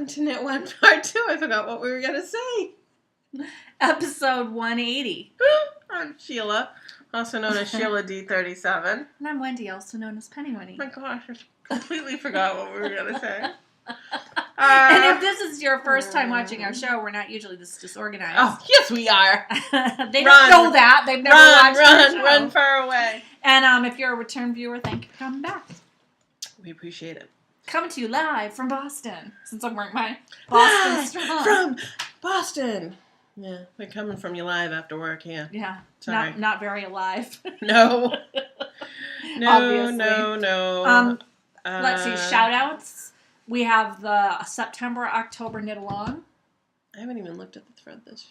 Welcome to Knit One Part 2. I forgot what we were going to say. Episode 180. I'm Sheila, also known as Sheila D37. And I'm Wendy, also known as Penny Winnie. Oh my gosh, I completely forgot what we were going to say. And if this is your first time watching our show, we're not usually this disorganized. Oh, yes we are. They don't know that. They've never watched our show. Run far away. And if you're a return viewer, thank you for coming back. We appreciate it. Coming to you live from Boston, since I'm wearing my Boston strong. From Boston. Yeah, we're coming from you live after work, yeah. Yeah, sorry. not very alive. No. Obviously. No. Let's see, shout-outs. We have the September, October knit-along. I haven't even looked at the thread this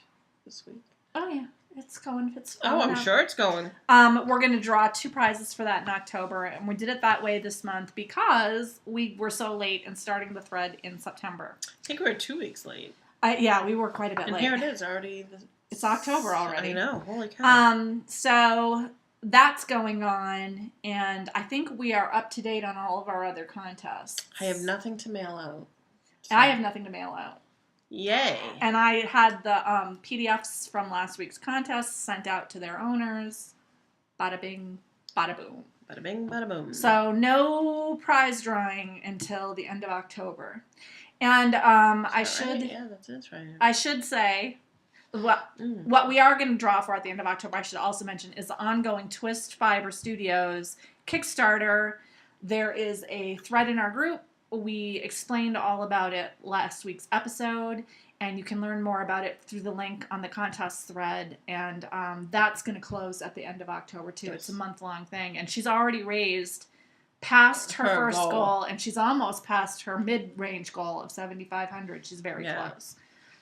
week. Oh, yeah. It's going. I'm sure it's going. We're going to draw 2 prizes for that in October, and we did it that way this month because we were so late in starting the thread in September. I think we're 2 weeks late. Yeah, we were quite a bit late. And here it is already. It's October already. I know. Holy cow. So that's going on, and I think we are up to date on all of our other contests. I have nothing to mail out. So. I have nothing to mail out. Yay. And I had the PDFs from last week's contest sent out to their owners. Bada bing, bada boom. Bada bing, bada boom. So no prize drawing until the end of October. And I should say what we are going to draw for at the end of October, I should also mention, is the ongoing Twist Fiber Studios Kickstarter. There is a thread in our group. We explained all about it last week's episode, and you can learn more about it through the link on the contest thread, and that's going to close at the end of October, too. Yes. It's a month-long thing, and she's already raised past her first goal, and she's almost past her mid-range goal of $7,500. She's very close.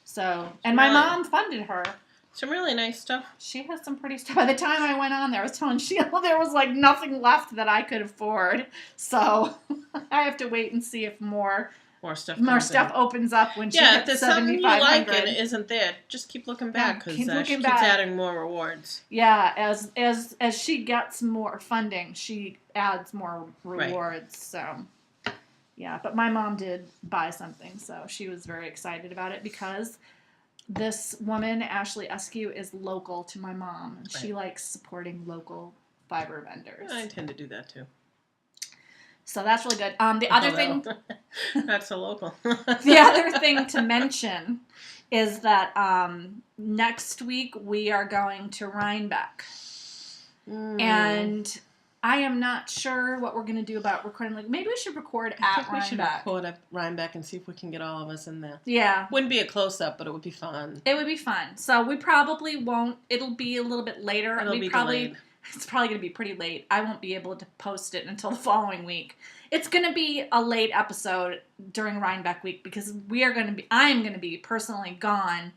So, and my mom funded her. Some really nice stuff. She has some pretty stuff. By the time I went on there, I was telling Sheila there was like nothing left that I could afford. So I have to wait and see if more stuff opens up when she hits 7,500. Yeah, if there's something you like and it isn't there, just keep looking back because she keeps adding more rewards. Yeah, as she gets more funding, she adds more rewards. Right. So yeah, but my mom did buy something, so she was very excited about it because this woman, Ashley Eskew, is local to my mom. And she likes supporting local fiber vendors. I intend to do that too. So that's really good. The other thing... That's so local. The other thing to mention is that next week we are going to Rybeck. And I am not sure what we're going to do about recording. Like, maybe we should record at Rybeck. We should record at Rybeck and see if we can get all of us in there. Yeah. Wouldn't be a close-up, but it would be fun. It would be fun. So we probably won't. It'll be a little bit later. Delayed. It's probably going to be pretty late. I won't be able to post it until the following week. It's going to be a late episode during Rybeck week because I am going to be personally gone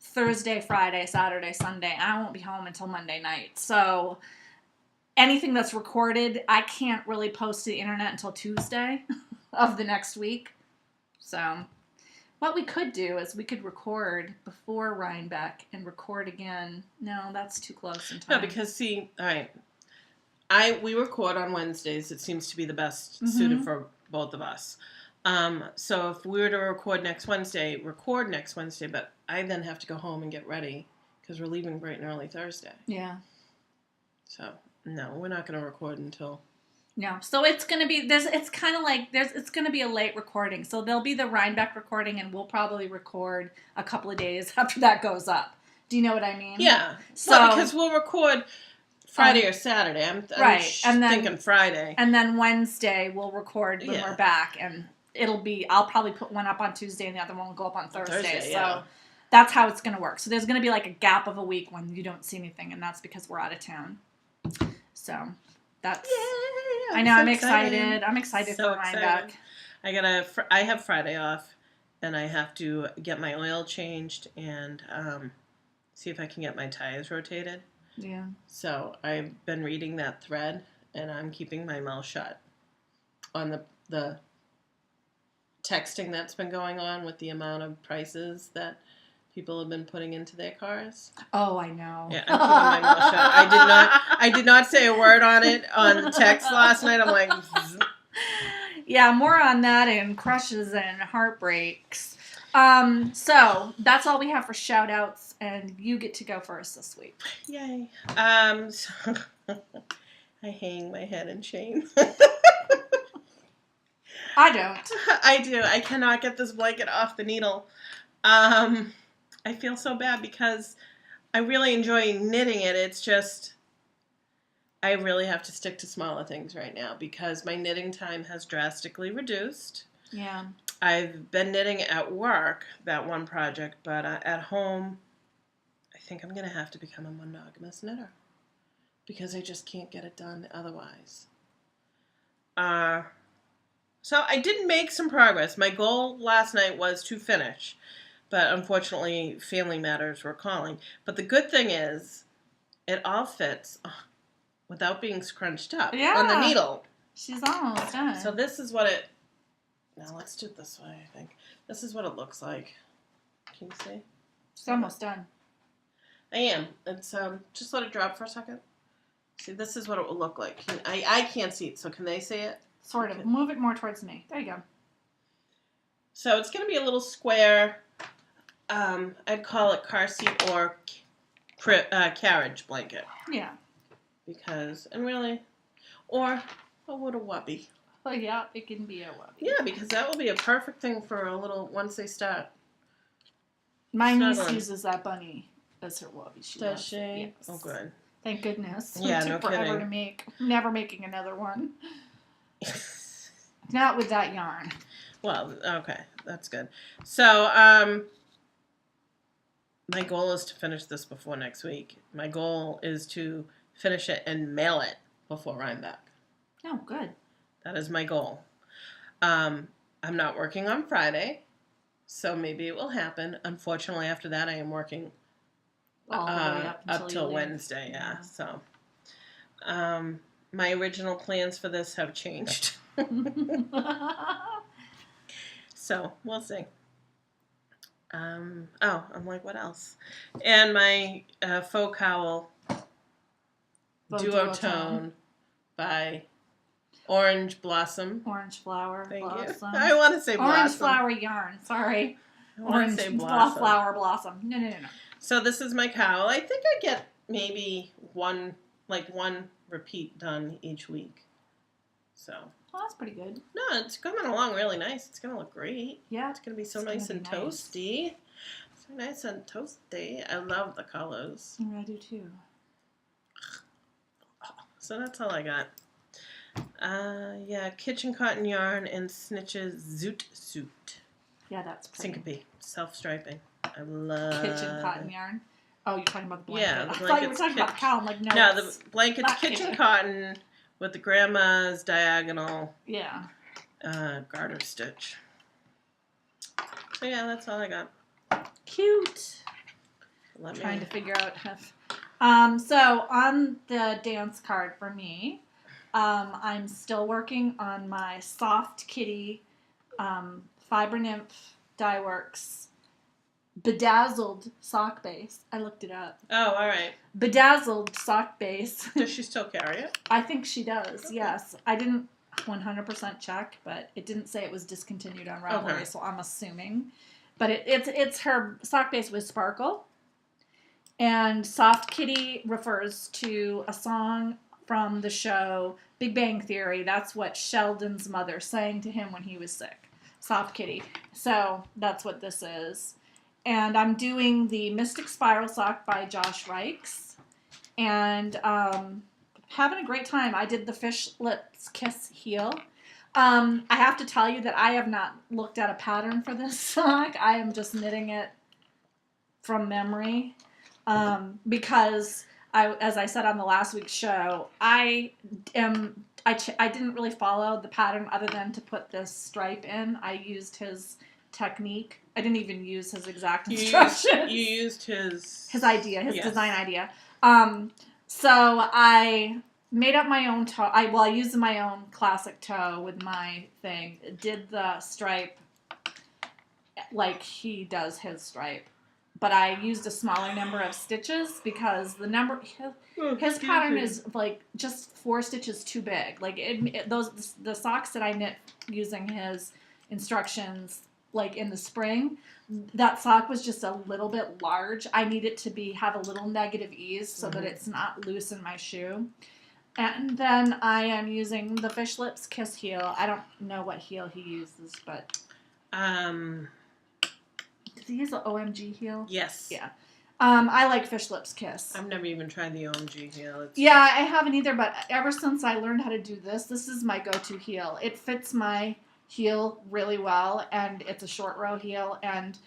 Thursday, Friday, Saturday, Sunday. I won't be home until Monday night. So anything that's recorded, I can't really post to the internet until Tuesday of the next week. So what we could do is we could record before Rybeck and record again. No, that's too close in time. No, because see, all right, we record on Wednesdays. It seems to be the best suited for both of us. So if we were to record next Wednesday, but I then have to go home and get ready because we're leaving bright and early Thursday. Yeah. So no, we're not going to record until... No, so it's going to be, it's kind of like, it's going to be a late recording. So there'll be the Rybeck recording, and we'll probably record a couple of days after that goes up. Do you know what I mean? Yeah. So because we'll record Friday or Saturday. I'm thinking Friday. And then Wednesday we'll record when we're back, and I'll probably put one up on Tuesday and the other one will go up on Thursday. So that's how it's going to work. So there's going to be like a gap of a week when you don't see anything, and that's because we're out of town. So that's... I know, I'm excited. I'm excited for Rybeck. I have Friday off, and I have to get my oil changed and see if I can get my tires rotated. Yeah. So I've been reading that thread, and I'm keeping my mouth shut on the texting that's been going on with the amount of prices that people have been putting into their cars. Oh, I know. Yeah, I'm keeping my mouth shut. I did not say a word on it on text last night. I'm like... Yeah, more on that and crushes and heartbreaks. So that's all we have for shout outs, and you get to go first this week. Yay. So I hang my head in shame. I don't. I do. I cannot get this blanket off the needle. I feel so bad because I really enjoy knitting it. It's just, I really have to stick to smaller things right now because my knitting time has drastically reduced. Yeah. I've been knitting at work, that one project, but at home, I think I'm going to have to become a monogamous knitter because I just can't get it done otherwise. So I did make some progress. My goal last night was to finish, but unfortunately family matters were calling. But the good thing is it all fits without being scrunched up on the needle. She's almost done. So this is what it... Now let's do it this way, I think. This is what it looks like. Can you see? She's almost done. I am. It's just let it drop for a second. See, this is what it will look like. I can't see it, so can they see it? Sort of. Move it more towards me. There you go. So it's going to be a little square. I'd call it car seat or carriage blanket. Yeah. Because, and really, or a little wubby. Oh, yeah, it can be a wubby. Yeah, because that will be a perfect thing for a little, once they start. My niece uses that bunny as her wubby. Does she? Yes. Oh, good. Thank goodness. Yeah, it took forever kidding. to make. Never making another one. Not with that yarn. Well, okay, that's good. So, my goal is to finish this before next week. My goal is to finish it and mail it before Rybeck. Oh, good. That is my goal. I'm not working on Friday, so maybe it will happen. Unfortunately, after that, I am working all the way up till Wednesday. Yeah. So, my original plans for this have changed. So we'll see. I'm like, what else? And my faux cowl duotone by Orange Blossom. Orange flower. Thank blossom. you. I want to say blossom. Orange flower yarn. Sorry. Orange say blossom. Flower blossom. No. So this is my cowl. I think I get maybe one repeat done each week. So. Well, that's pretty good. No, it's coming along really nice. It's going to look great. Yeah. It's going to be so nice and toasty. So nice and toasty. I love the colors. I do too. So that's all I got. Yeah, kitchen cotton yarn and Snitch's Zoot Suit. Yeah, that's pretty. Syncope. Self-striping. I love kitchen cotton yarn. Oh, you're talking about the blanket. Yeah, the I thought you were talking about the cowl. I'm like, no. No, the blanket's kitchen cotton with the grandma's diagonal garter stitch. So yeah, that's all I got. Cute. Trying to figure out how. So on the dance card for me, I'm still working on my Soft Kitty Fiber Nymph Dye Works bedazzled sock base. I looked it up. Oh, all right. Bedazzled sock base. Does she still carry it? I think she does, okay. Yes. I didn't 100% check, but it didn't say it was discontinued on Ravelry, okay. So I'm assuming. But it's her sock base with sparkle. And Soft Kitty refers to a song from the show Big Bang Theory. That's what Sheldon's mother sang to him when he was sick. Soft Kitty. So that's what this is. And I'm doing the Mystik Spiral sock by Josh Rykes. And having a great time. I did the Fishlet's Kiss heel. I have to tell you that I have not looked at a pattern for this sock. I am just knitting it from memory. Because as I said on the last week's show, I didn't really follow the pattern other than to put this stripe in. I used his technique. I didn't even use his exact instructions. You used his idea, his design idea. So I made up my own toe. I used my own classic toe with my thing. Did the stripe like he does his stripe. But I used a smaller number of stitches because his pattern is like just 4 stitches too big. Like the socks that I knit using his instructions like in the spring, that sock was just a little bit large. I need it to have a little negative ease so that it's not loose in my shoe. And then I am using the Fish Lips Kiss heel. I don't know what heel he uses, but does he use the OMG heel? Yes. Yeah. I like Fish Lips Kiss. I've never even tried the OMG heel. Yeah, I haven't either, but ever since I learned how to do this is my go-to heel. It fits my heel really well, and it's a short row heel, and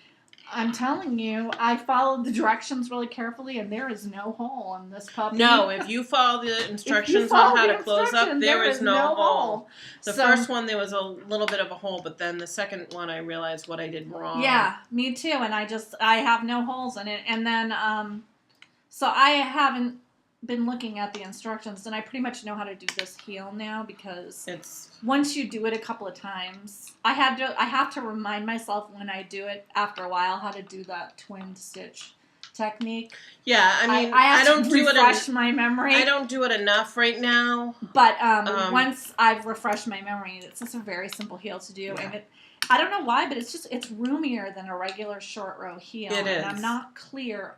I'm telling you, I followed the directions really carefully, and there is no hole in this puppy. No, if you follow the instructions on how to close up, there is no hole. The first one, there was a little bit of a hole, but then the second one, I realized what I did wrong. Yeah, me too, and I have no holes in it. And then, so I haven't been looking at the instructions, and I pretty much know how to do this heel now because once you do it a couple of times, I have to remind myself when I do it after a while how to do that twin stitch technique. Yeah, I mean, I don't do refresh my memory. I don't do it enough right now. But once I've refreshed my memory, it's just a very simple heel to do, and I don't know why, but it's roomier than a regular short row heel. It is. And I'm not clear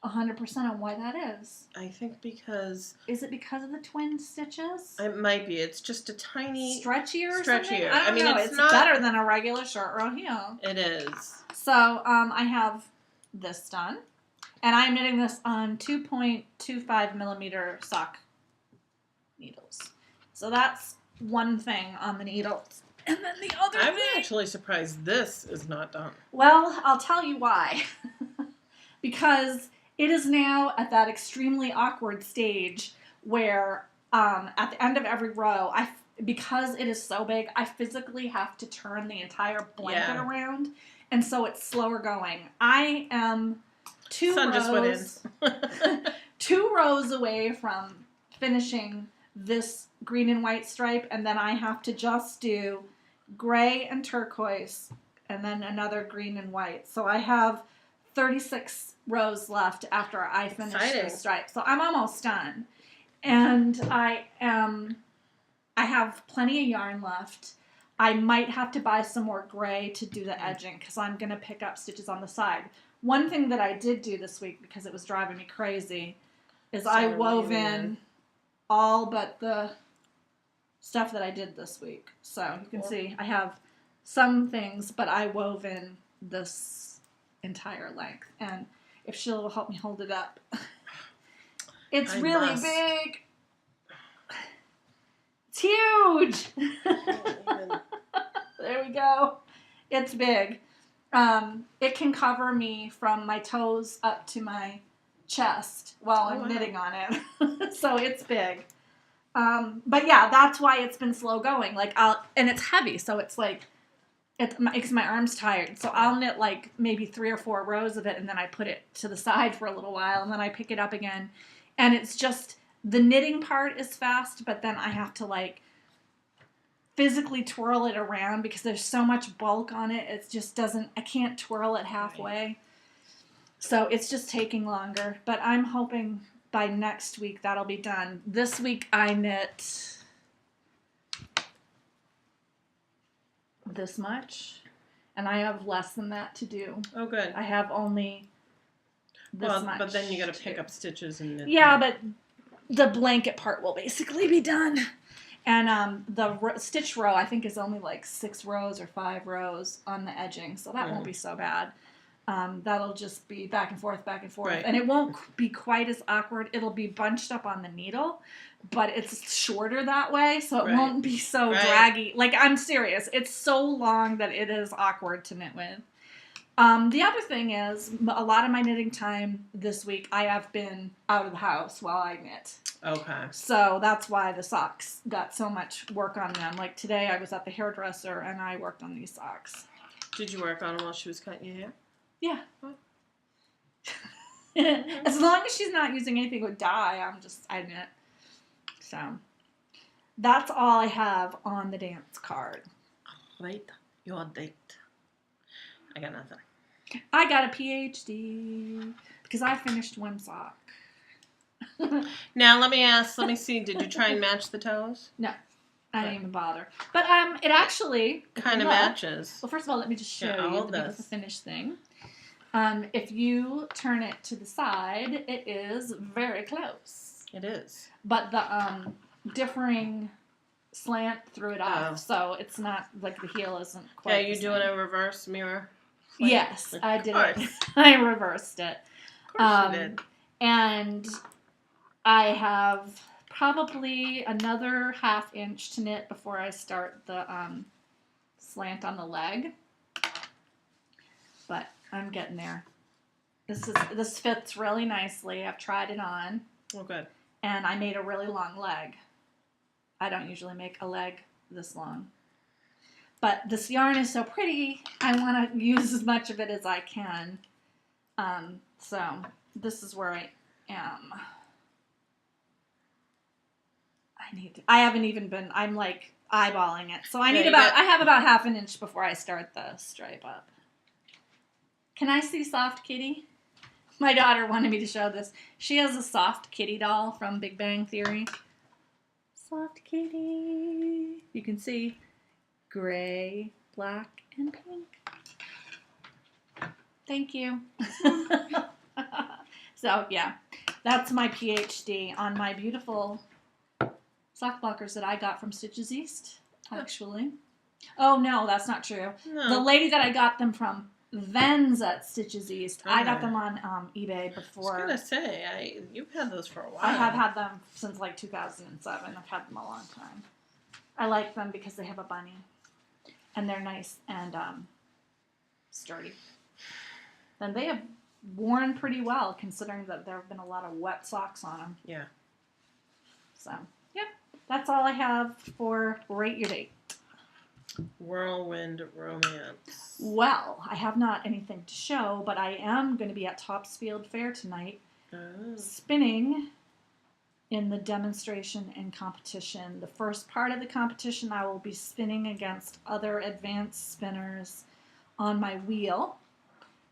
100% on why that is. I think because... Is it because of the twin stitches? It might be. It's just a tiny... Stretchier or something? Stretchier. I don't know. It's not better than a regular short row heel. It is. So, I have this done. And I'm knitting this on 2.25 millimeter sock needles. So that's one thing on the needles. And then the other thing... I'm actually surprised this is not done. Well, I'll tell you why. Because... it is now at that extremely awkward stage where at the end of every row, because it is so big, I physically have to turn the entire blanket around, and so it's slower going. I am two rows away from finishing this green and white stripe, and then I have to just do gray and turquoise, and then another green and white. So I have 36 rows left after I finish this stripe. So I'm almost done. And I have plenty of yarn left. I might have to buy some more gray to do the edging because I'm going to pick up stitches on the side. One thing that I did do this week because it was driving me crazy is I wove in all but the stuff that I did this week. So you can see I have some things, but I wove in this entire length. And if she'll help me hold it up. It's really big. It's huge. There we go. It's big. It can cover me from my toes up to my chest while I'm knitting on it. So it's big. But yeah, that's why it's been slow going. And it's heavy, so it's like, it makes my arms tired. So I'll knit like maybe 3 or 4 rows of it, and then I put it to the side for a little while, and then I pick it up again. And it's just, the knitting part is fast, but then I have to like physically twirl it around because there's so much bulk on it. It just doesn't, I can't twirl it halfway. Right. So it's just taking longer. But I'm hoping by next week that'll be done. This week I knit this much, and I have less than that to do. Oh, good. I have only this much. But then you got to pick up stitches and knit. Yeah, but the blanket part will basically be done. And the stitch row, I think, is only like 6 rows or 5 rows on the edging, so that won't be so bad. That'll just be back and forth, right. And it won't be quite as awkward. It'll be bunched up on the needle, but it's shorter that way, so it won't be so draggy. Like, I'm serious. It's so long that it is awkward to knit with. The other thing is, a lot of my knitting time this week, I have been out of the house while I knit. Okay. So that's why the socks got so much work on them. Like today, I was at the hairdresser and I worked on these socks. Did you work on them while she was cutting your hair? Yeah. As long as she's not using anything with dye, I knit. So that's all I have on the dance card. Right. Your date. I got nothing. I got a PhD because I finished one sock. Now let me see. Did you try and match the toes? No. I didn't even bother. But it actually kind of matches. Well, first of all, let me just show you the finished thing. If you turn it to the side, it is very close. It is. But the differing slant threw it off, so it's not like the heel isn't quite. Yeah, you doing a reverse mirror? Slant? Yes, I did it. I reversed it. Of course you did. And I have probably another 1/2 inch to knit before I start the slant on the leg. But I'm getting there. This fits really nicely. I've tried it on. Oh, good. And I made a really long leg. I don't usually make a leg this long. But this yarn is so pretty, I want to use as much of it as I can. So this is where I am. I haven't even been, I'm like eyeballing it. So I have about 1/2 inch before I start the stripe up. Can I see Soft Kitty? My daughter wanted me to show this. She has a Soft Kitty doll from Big Bang Theory. Soft Kitty. You can see gray, black, and pink. Thank you. So, yeah. That's my PhD on my beautiful sock blockers that I got from Stitches East, actually. Oh, no, that's not true. No. The lady that I got them from Vens at Stitches East. I got them on eBay before. I was going to say, you've had those for a while. I have had them since like 2007. I've had them a long time. I like them because they have a bunny. And they're nice and sturdy. And they have worn pretty well considering that there have been a lot of wet socks on them. Yeah. So, yep. That's all I have for Rate Your Date. Whirlwind Romance. Well, I have not anything to show, but I am going to be at Topsfield Fair tonight spinning in the demonstration and competition. The first part of the competition, I will be spinning against other advanced spinners on my wheel.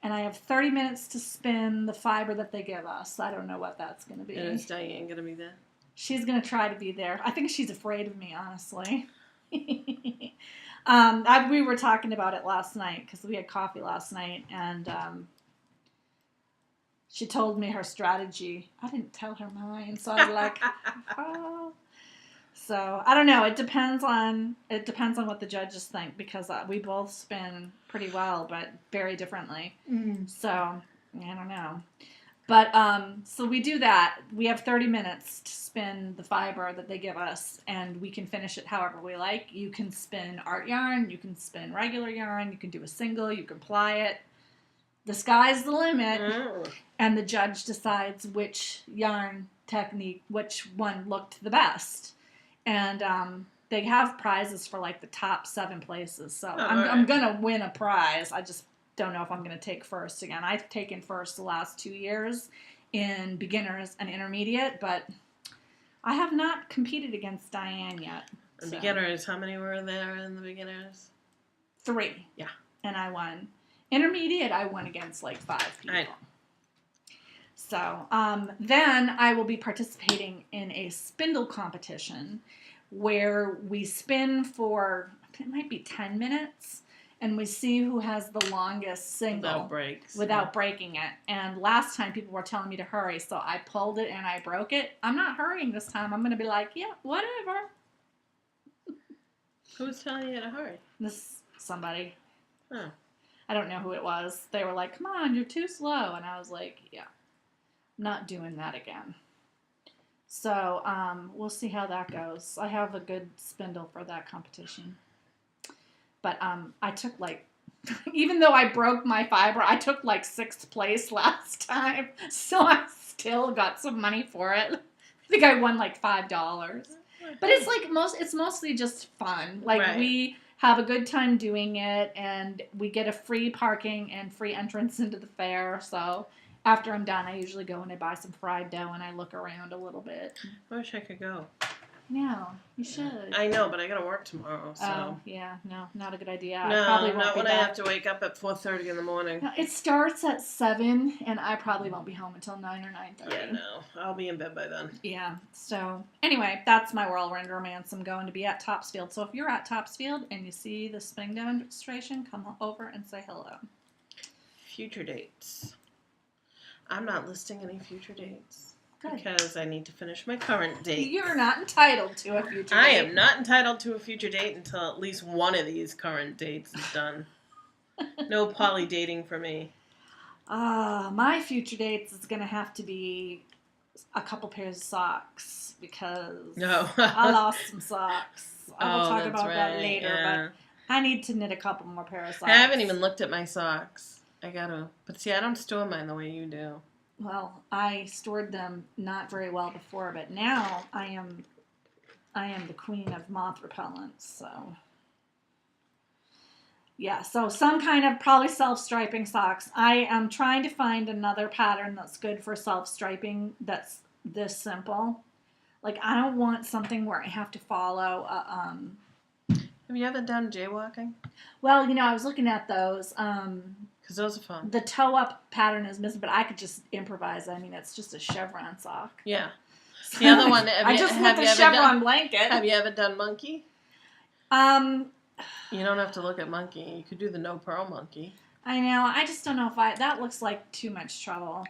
And I have 30 minutes to spin the fiber that they give us. I don't know what that's going to be. And is Diane going to be there? She's going to try to be there. I think she's afraid of me, honestly. We were talking about it last night because we had coffee last night, and she told me her strategy. I didn't tell her mine, so I was like, oh. So I don't know. It depends on what the judges think because we both spin pretty well, but very differently. So I don't know. But so we do that. We have 30 minutes to spin the fiber that they give us, and we can finish it however we like. You can spin art yarn, you can spin regular yarn, you can do a single, you can ply it. The sky's the limit, and the judge decides which yarn technique, which one looked the best. And they have prizes for like the top 7 places, so I'm gonna win a prize. I just don't know if I'm going to take first again. I've taken first the last 2 years in beginners and intermediate, but I have not competed against Diane yet. The beginners, how many were there in the beginners? 3. Yeah. And I won. Intermediate, I won against like 5 people. So then I will be participating in a spindle competition where we spin for, it might be 10 minutes. And we see who has the longest single without breaking it. And last time people were telling me to hurry, so I pulled it and I broke it. I'm not hurrying this time. I'm going to be like, yeah, whatever. Who's telling you to hurry? Somebody. Oh. I don't know who it was. They were like, come on, you're too slow. And I was like, yeah, I'm not doing that again. So we'll see how that goes. I have a good spindle for that competition. But I took even though I broke my fiber, I took 6th place last time. So I still got some money for it. I think I won $5. But it's mostly just fun. We have a good time doing it, and we get a free parking and free entrance into the fair. So after I'm done, I usually go and I buy some fried dough and I look around a little bit. I wish I could go. No, you should. I know, but I gotta work tomorrow, so. Oh, yeah, no, not a good idea. No, I probably won't not be when back. I have to wake up at 4:30 in the morning. No, it starts at 7, and I probably won't be home until 9 or 9:30. Yeah, no, I'll be in bed by then. Yeah, so anyway, that's my whirlwind romance. I'm going to be at Topsfield. So if you're at Topsfield and you see the spring demonstration, come over and say hello. Future dates. I'm not listing any future dates. Good. Because I need to finish my current date. You're not entitled to a future date. I am not entitled to a future date until at least one of these current dates is done. No poly dating for me. My future dates is going to have to be a couple pairs of socks because I lost some socks. I will talk about that later, but I need to knit a couple more pairs of socks. I haven't even looked at my socks. I gotta. But see, I don't store mine the way you do. Well, I stored them not very well before, but now I am the queen of moth repellents, so yeah, so some kind of probably self-striping socks. I am trying to find another pattern that's good for self-striping that's this simple. Like, I don't want something where I have to follow Have you ever done jaywalking? Well, I was looking at those. Because those are fun. The toe-up pattern is missing, but I could just improvise. I mean, it's just a chevron sock. Yeah. The other one, I just want the chevron blanket. Have you ever done monkey? You don't have to look at monkey. You could do the no pearl monkey. I know. I just don't know if that looks like too much trouble.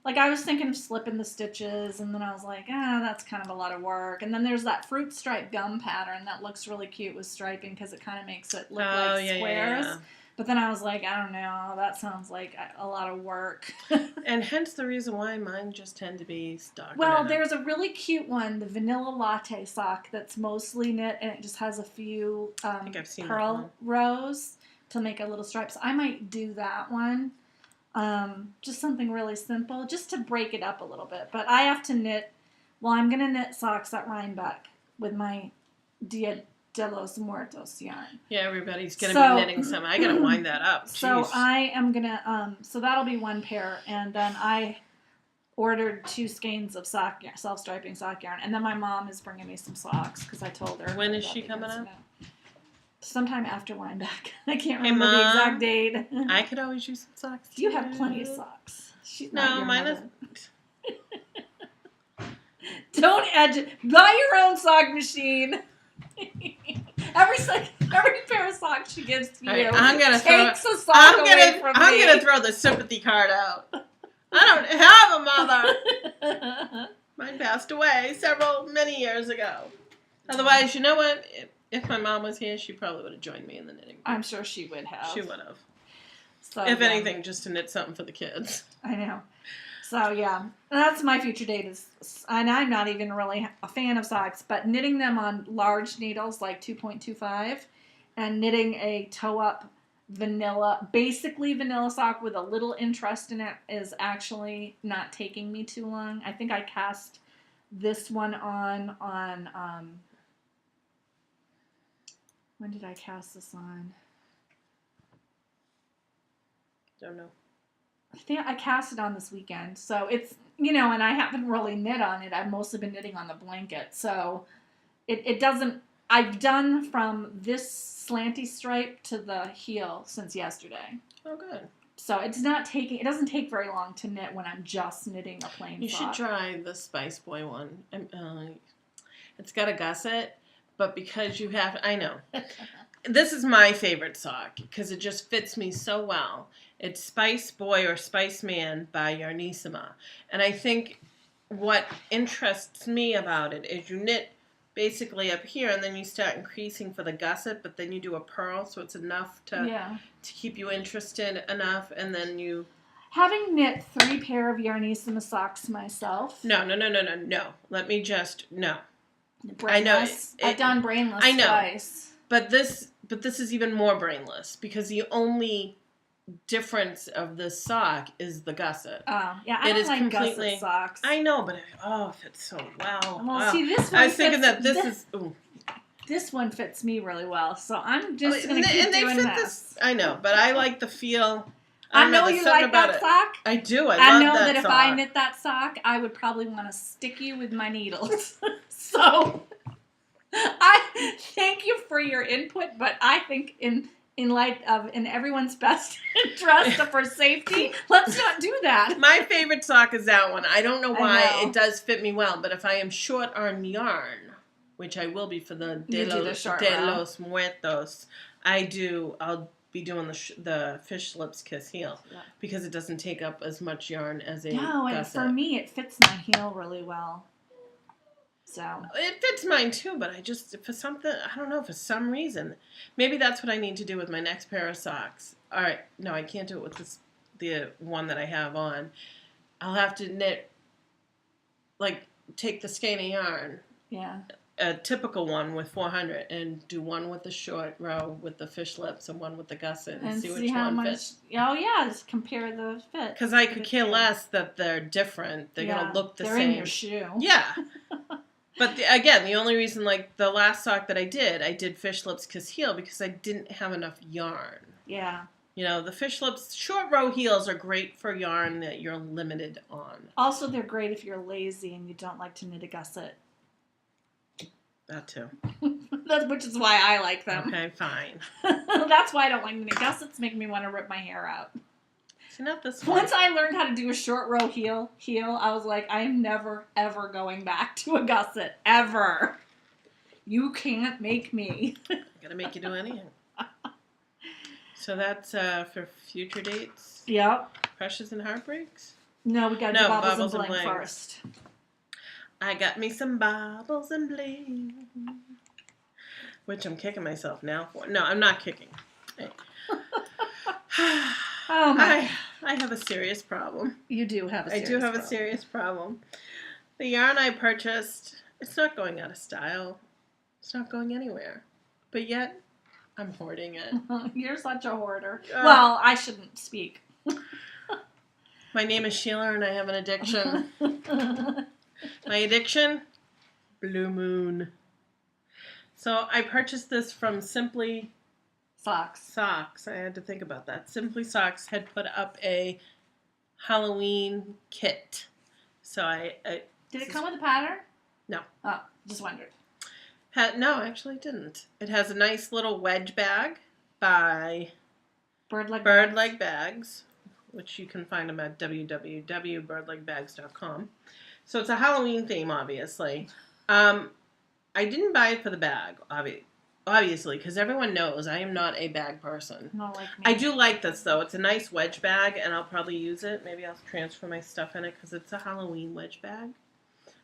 Like, I was thinking of slipping the stitches, and then I was like, that's kind of a lot of work. And then there's that fruit stripe gum pattern that looks really cute with striping because it kind of makes it look like squares. Yeah. But then I was like, I don't know, that sounds like a lot of work. And hence the reason why mine just tend to be stock. Well, there's a really cute one, the vanilla latte sock, that's mostly knit, and it just has a few I think I've seen pearl rows to make a little stripe. So I might do that one. Just something really simple, just to break it up a little bit. But I have to knit, I'm going to knit socks at Rybeck with my Dia de los Muertos yarn. Yeah, everybody's going to be knitting some. I got to wind that up. Jeez. So I am going to, so that'll be one pair. And then I ordered 2 skeins of self-striping sock yarn. And then my mom is bringing me some socks because I told her. When is she coming up? Sometime after Rybeck. I can't remember the exact date. I could always use some socks. You have plenty of socks. She's not your mine mother. Don't buy your own sock machine. Every pair of socks she gives to you takes a sock away from me. I'm gonna throw the sympathy card out. I don't have a mother. Mine passed away many years ago. Otherwise, you know what? If my mom was here, she probably would have joined me in the knitting. I'm sure she would have. She would have. So, if anything, just to knit something for the kids. I know. So, yeah. That's my future date. And I'm not even really a fan of socks, but knitting them on large needles, like 2.25, and knitting a toe-up basically vanilla sock with a little interest in it is actually not taking me too long. I think I cast this one on when did I cast this on? Don't know. I think I cast it on this weekend. So it's, and I haven't really knit on it. I've mostly been knitting on the blanket. So it doesn't, I've done from this slanty stripe to the heel since yesterday. Oh, good. So it doesn't take very long to knit when I'm just knitting a plain sock. You should try the Spice Boy one. It's got a gusset. But because you have, I know. This is my favorite sock because it just fits me so well. It's Spice Boy or Spice Man by Yarnissima. And I think what interests me about it is you knit basically up here and then you start increasing for the gusset, but then you do a purl so it's enough to keep you interested enough, and then you... Having knit 3 pair of Yarnissima socks myself... No. Let me just... No. Brainless. I know. I've done brainless twice. But this is even more brainless because the only difference of this sock is the gusset. Oh, yeah, I don't like gusset socks. I know, but it fits so well. Well, see, this one I was thinking that this one fits me really well, so I'm just going to keep doing this. I know, but I like the feel. I know you like that sock. I do. I know that if I knit that sock, I would probably want to stick you with my needles. So Thank you for your input, but I think in light of in everyone's best interest for safety, let's not do that. My favorite sock is that one. I don't know why. It does fit me well, but if I am short on yarn, which I will be for the De los Muertos, I'll be doing the fish lips kiss heel because it doesn't take up as much yarn as a gusset. And for me, it fits my heel really well. So it fits mine too, but I don't know, for some reason, maybe that's what I need to do with my next pair of socks. All right, no, I can't do it with the one that I have on. I'll have to knit, take the skein of yarn, a typical one with 400, and do one with the short row with the fish lips and one with the gusset, and see which one fits. Oh yeah, just compare the fit. Because I could care less that they're different. They're gonna look the same. They're in your shoe. Yeah. But again, the only reason, the last sock that I did fish lips kiss heel because I didn't have enough yarn. Yeah. The fish lips short row heels are great for yarn that you're limited on. Also, they're great if you're lazy and you don't like to knit a gusset. That too. Which is why I like them. Okay, fine. That's why I don't like knitting. Gussets make me want to rip my hair out. Not this one. Once I learned how to do a short row heel, I was like, I am never, ever going back to a gusset. Ever. You can't make me. I'm going to make you do anything. So that's for future dates? Yep. Crushes and heartbreaks? No, we got to do Baubles and bling first. I got me some Baubles and bling. Which I'm kicking myself now for. No, I'm not kicking. Hey. Oh my. I have a serious problem. You do have a serious problem. I do have a serious problem. The yarn I purchased, it's not going out of style. It's not going anywhere. But yet, I'm hoarding it. You're such a hoarder. Well, I shouldn't speak. My name is Sheila and I have an addiction. My addiction? Blue Moon. So I purchased this from Simply... Socks. I had to think about that. Simply Socks had put up a Halloween kit. So Did it come with a pattern? No. Oh, just wondered. No, actually it didn't. It has a nice little wedge bag by Birdleg Bags, which you can find them at www.birdlegbags.com. So it's a Halloween theme, obviously. I didn't buy it for the bag, obviously, because everyone knows I am not a bag person. Not like me. I do like this, though. It's a nice wedge bag, and I'll probably use it. Maybe I'll transfer my stuff in it, because it's a Halloween wedge bag.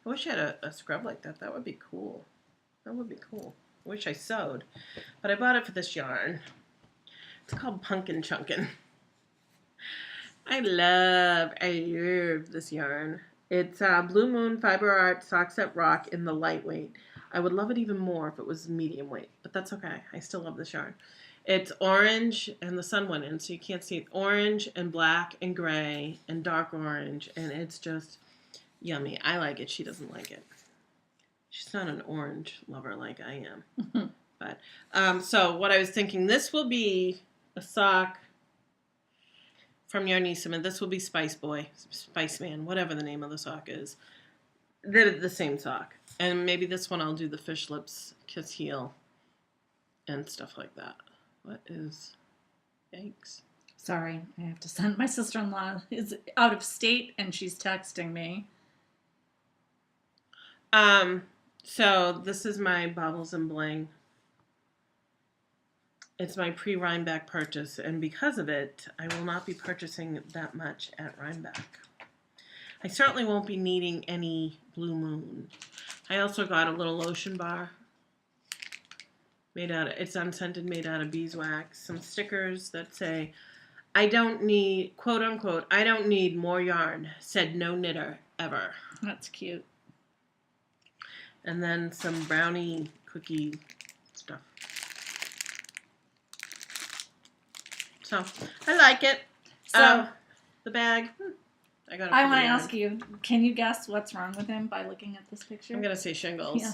I wish I had a scrub like that. That would be cool. I wish I sewed. But I bought it for this yarn. It's called Punkin' Chunkin'. I love this yarn. It's Blue Moon Fiber Art Sockset Rock in the lightweight. I would love it even more if it was medium weight, but that's okay. I still love this yarn. It's orange, and the sun went in, so you can't see it. Orange and black and gray and dark orange, and it's just yummy. I like it. She doesn't like it. She's not an orange lover like I am. But so what I was thinking, this will be a sock from Yarnissima. This will be Spice Boy, Spice Man, whatever the name of the sock is. They're the same sock. And maybe this one I'll do the fish lips, kiss heel, and stuff like that. What is... Yikes. Sorry, I have to send... My sister-in-law is out of state, and she's texting me. So this is my Baubles and Bling. It's my pre-Rybeck purchase, and because of it, I will not be purchasing that much at Rybeck. I certainly won't be needing any Blue Moon. I also got a little lotion bar. It's unscented, made out of beeswax. Some stickers that say, I don't need, quote unquote, I don't need more yarn, said no knitter ever. That's cute. And then some brownie cookie stuff. So, I like it. So, the bag, I want to ask you, can you guess what's wrong with him by looking at this picture? I'm going to say shingles. Yeah.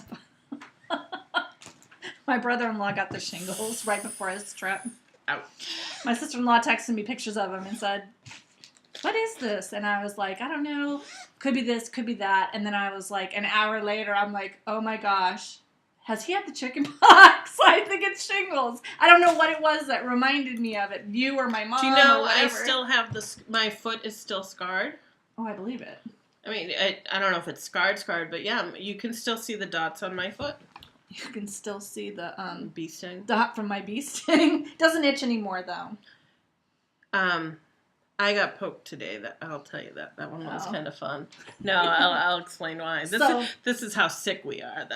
My brother-in-law got the shingles right before his trip. Ouch. My sister-in-law texted me pictures of him and said, what is this? And I was like, I don't know. Could be this, could be that. And then I was like, an hour later, I'm like, oh my gosh, has he had the chicken pox? I think it's shingles. I don't know what it was that reminded me of it. You or my mom. Do you know or I whatever. still have my foot is still scarred? Oh, I believe it. I mean, I don't know if it's scarred, but yeah, you can still see the dots on my foot. You can still see the bee sting. Dot from my bee sting. Doesn't itch anymore though. I got poked today. That I'll tell you that one was kind of fun. No, I'll explain why. This is how sick we are.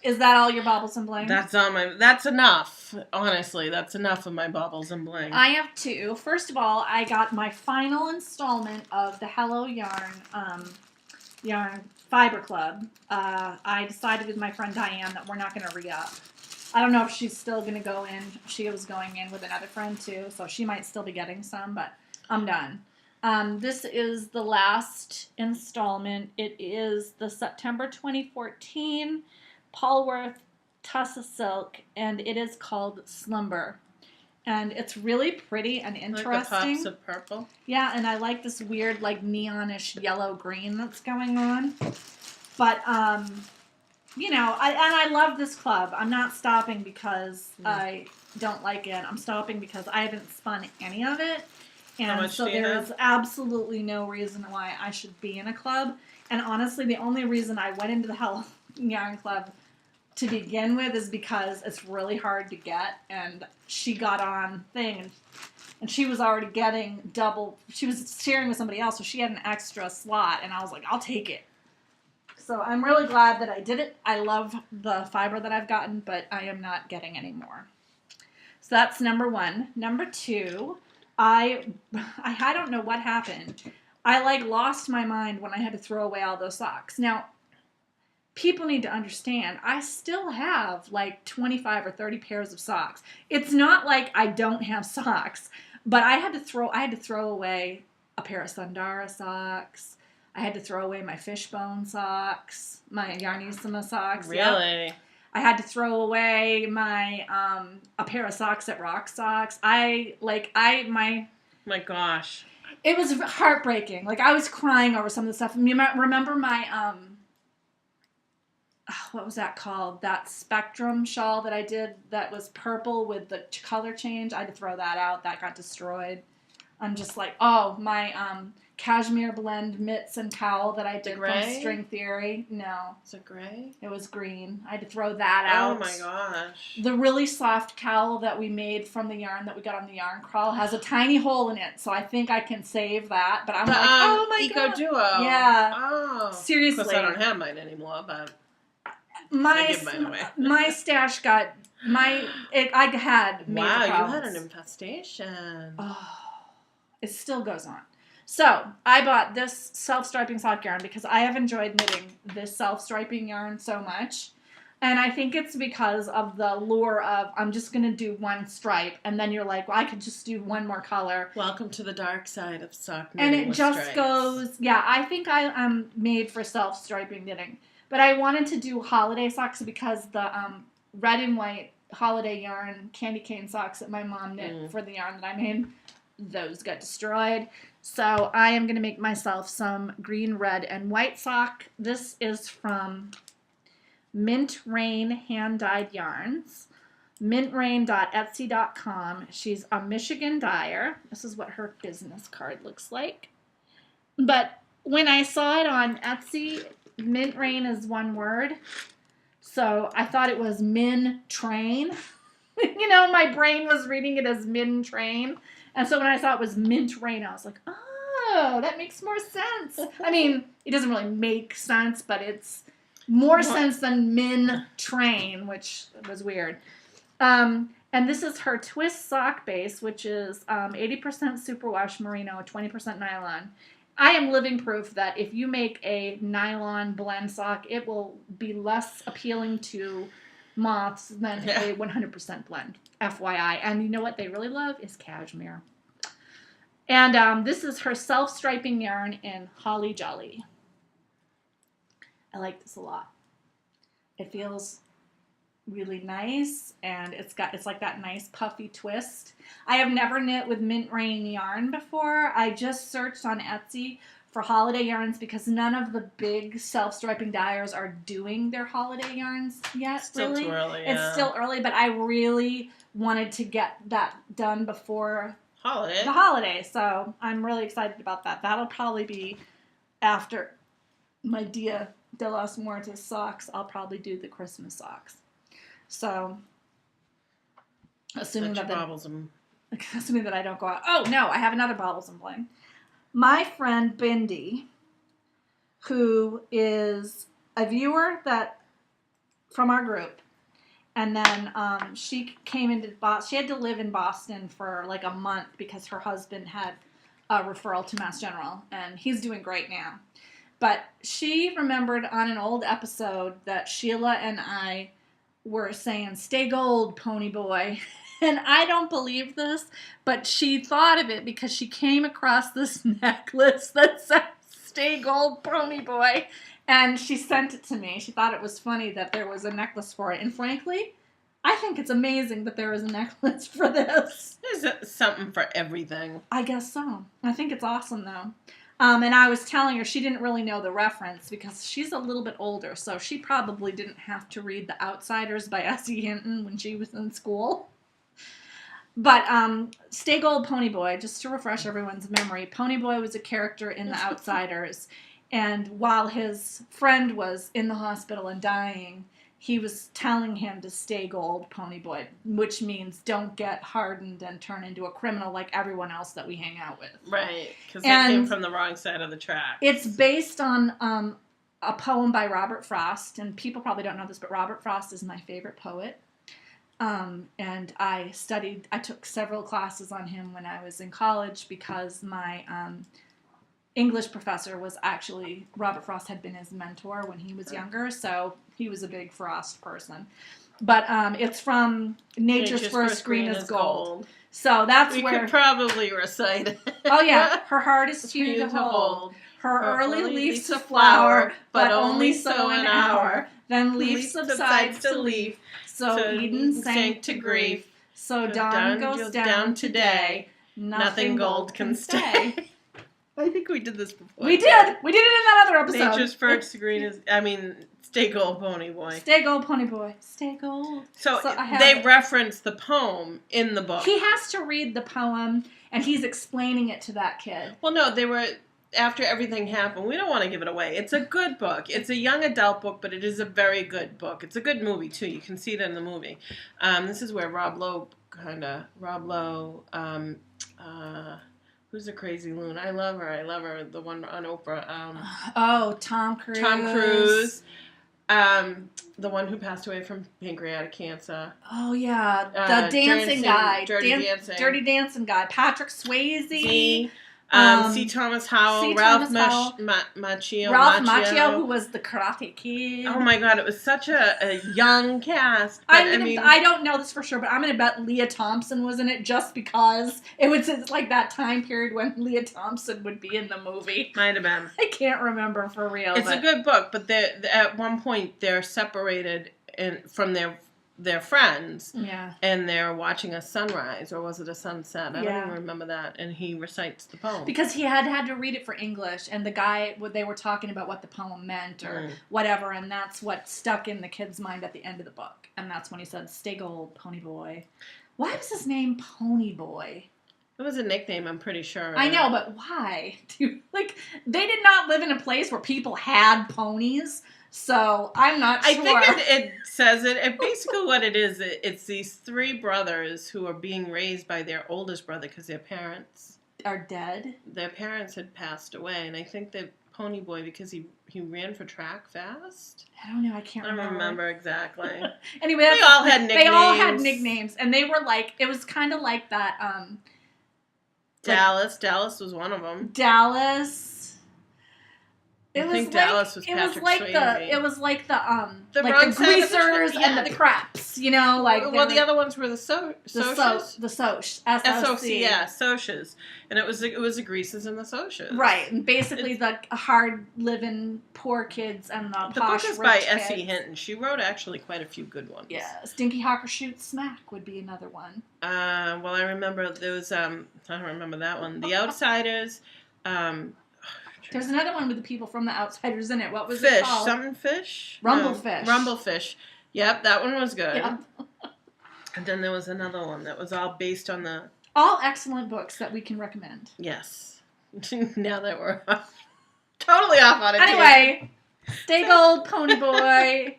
Is that all your baubles and bling? That's enough. Honestly, that's enough of my baubles and bling. I have two. First of all, I got my final installment of the Hello Yarn Fiber Club. I decided with my friend Diane that we're not going to re-up. I don't know if she's still going to go in. She was going in with another friend too, so she might still be getting some, but I'm done. This is the last installment. It is the September 2014 Polworth Tussa Silk, and it is called Slumber. And it's really pretty and interesting. Like the pops of purple. Yeah, and I like this weird, like, neonish yellow-green that's going on. But, you know, I love this club. I'm not stopping because I don't like it. I'm stopping because I haven't spun any of it. And so there's absolutely no reason why I should be in a club. And honestly, the only reason I went into the Hello Yarn Club to begin with is because it's really hard to get. And she got on thing, and she was already getting double. She was sharing with somebody else, so she had an extra slot. And I was like, I'll take it. So I'm really glad that I did it. I love the fiber that I've gotten, but I am not getting any more. So that's number one. Number two, I don't know what happened. I like lost my mind when I had to throw away all those socks. Now, people need to understand, I still have like 25 or 30 pairs of socks. It's not like I don't have socks, but I had to throw away a pair of Sundara socks. I had to throw away my fishbone socks, my Yarnissima socks. Really? Yep. I had to throw away my a pair of socks at Rock Socks. My gosh. It was heartbreaking. Like, I was crying over some of the stuff. You remember my what was that called? That Spectrum shawl that I did that was purple with the color change. I had to throw that out. That got destroyed. I'm just like, oh, my cashmere blend mitts and cowl that I did from String Theory. No. Is it gray? It was green. I had to throw that out. Oh my gosh. The really soft cowl that we made from the yarn that we got on the yarn crawl has a tiny hole in it, so I think I can save that. But I'm like, oh my god. Eco Duo. Yeah. Oh. Seriously. Of course, I don't have mine anymore, but my I give mine away. My stash got I had major problems. You problems. had an infestation. Oh, it still goes on. So, I bought this self-striping sock yarn because I have enjoyed knitting this self-striping yarn so much. And I think it's because of the lure of, I'm just going to do one stripe. And then you're like, well, I could just do one more color. Welcome to the dark side of sock knitting. And it just stripes. goes, yeah, I think I am made for self-striping knitting. But I wanted to do holiday socks because the red and white holiday yarn candy cane socks that my mom knit for the yarn that I made, those got destroyed. So I am going to make myself some green, red, and white sock. This is from Mint Rain Hand-Dyed Yarns. mintrain.etsy.com. She's a Michigan dyer. This is what her business card looks like. But when I saw it on Etsy, Mint Rain is one word. So I thought it was Min Train. You know, my brain was reading it as Min Train. And so when I saw it was Mint Rain, I was like, oh, that makes more sense. I mean, it doesn't really make sense, but it's more sense than Min Train, which was weird. And this is her twist sock base, which is 80% superwash merino, 20% nylon. I am living proof that if you make a nylon blend sock, it will be less appealing to moths than a 100% blend, FYI. And you know what they really love is cashmere. And this is her self-striping yarn in Holly Jolly. I like this a lot. It feels really nice, and it's like that nice puffy twist. I have never knit with Mint Rain yarn before. I just searched on Etsy for holiday yarns because none of the big self-striping dyers are doing their holiday yarns yet. Still really. Too early. It's still early, but I really wanted to get that done before the holiday, so I'm really excited about that. That'll probably be after my Dia de los Muertos socks. I'll probably do the Christmas socks. So, assuming that I don't go out. Oh no, I have another Baubles and Bling. My friend Wendy, who is a viewer from our group, and then she came into Boston. She had to live in Boston for like a month because her husband had a referral to Mass General, and he's doing great now. But she remembered on an old episode that Sheila and I were saying, "Stay gold, pony boy." And I don't believe this, but she thought of it because she came across this necklace that said, "Stay gold, pony boy." And she sent it to me. She thought it was funny that there was a necklace for it. And frankly, I think it's amazing that there is a necklace for this. There's something for everything. I guess so. I think it's awesome, though. And I was telling her she didn't really know the reference because she's a little bit older, so she probably didn't have to read The Outsiders by S.E. Hinton when she was in school. But Stay Gold Pony Boy, just to refresh everyone's memory, Pony Boy was a character in The Outsiders, and while his friend was in the hospital and dying, he was telling him to stay gold, Pony Boy, which means don't get hardened and turn into a criminal like everyone else that we hang out with. Right, because they came from the wrong side of the track. It's based on a poem by Robert Frost, and people probably don't know this, but Robert Frost is my favorite poet. And I took several classes on him when I was in college because my English professor was actually, Robert Frost had been his mentor when he was younger, so he was a big Frost person. But it's from Nature's First Green is Gold. So that's we where... We could probably recite it. Oh yeah, her heart is few to hold. Her early leaves to flower, but only so an hour. Then leaf subsides to leaf. So Eden sank to grief. So dawn goes down today. Nothing gold can stay. I think we did this before. We did. We did it in that other episode. Nature's First Green is... Stay Gold, Pony Boy. Stay Gold, Pony Boy. Stay gold. So they reference the poem in the book. He has to read the poem, and he's explaining it to that kid. Well, no, they were... After everything happened, we don't want to give it away. It's a good book. It's a young adult book, but it is a very good book. It's a good movie, too. You can see it in the movie. This is where Rob Lowe, who's the crazy loon? I love her. The one on Oprah. Tom Cruise. Tom Cruise. The one who passed away from pancreatic cancer. Oh, yeah. The dancing guy. Dirty Dancing guy. Patrick Swayze. C. Thomas Howell, Ralph Macchio. Ralph Macchio, who was the Karate Kid. Oh my God, it was such a young cast. I don't know this for sure, but I'm going to bet Leah Thompson was in it just because it's like that time period when Leah Thompson would be in the movie. Might have been. I can't remember for real. It's a good book, but at one point they're separated from their friends, and they're watching a sunrise, or was it a sunset? I don't even remember that. And he recites the poem because he had to read it for English, and the guy they were talking about what the poem meant or whatever, and that's what stuck in the kid's mind at the end of the book, and that's when he said, "Stay gold, Pony Boy." Why was his name Pony Boy? It was a nickname, I'm pretty sure. I know, but why? They did not live in a place where people had ponies. So, I'm not sure. I think it says it. And basically what it is, it's these three brothers who are being raised by their oldest brother because their parents... are dead? Their parents had passed away. And I think that Pony Boy, because he ran for track fast. I don't know. I can't remember. I don't remember exactly. Anyway, they all had nicknames. They all had nicknames. And they were like... It was kind of like that... Dallas. Dallas was one of them. Dallas... I think Dallas was Patrick Swayze. It was like the greasers and the preps, Well, the other ones were the Socs. The Soc. S-O-C, yeah, Socias. And it was the greasers and the Socias. Right, and basically the hard-living poor kids and the posh book is rich by kids. S.E. Hinton. She wrote actually quite a few good ones. Yeah, Stinky Hawker Shoots Smack would be another one. Well, I remember there was, I don't remember that one. The Outsiders, There's another one with the people from The Outsiders in it. What was fish, it called? Something fish? Rumblefish. No, Rumblefish. Yep, that one was good. Yep. And then there was another one that was all based on the... All excellent books that we can recommend. Yes. Now that we're totally off on it. Anyway, stay gold, pony boy.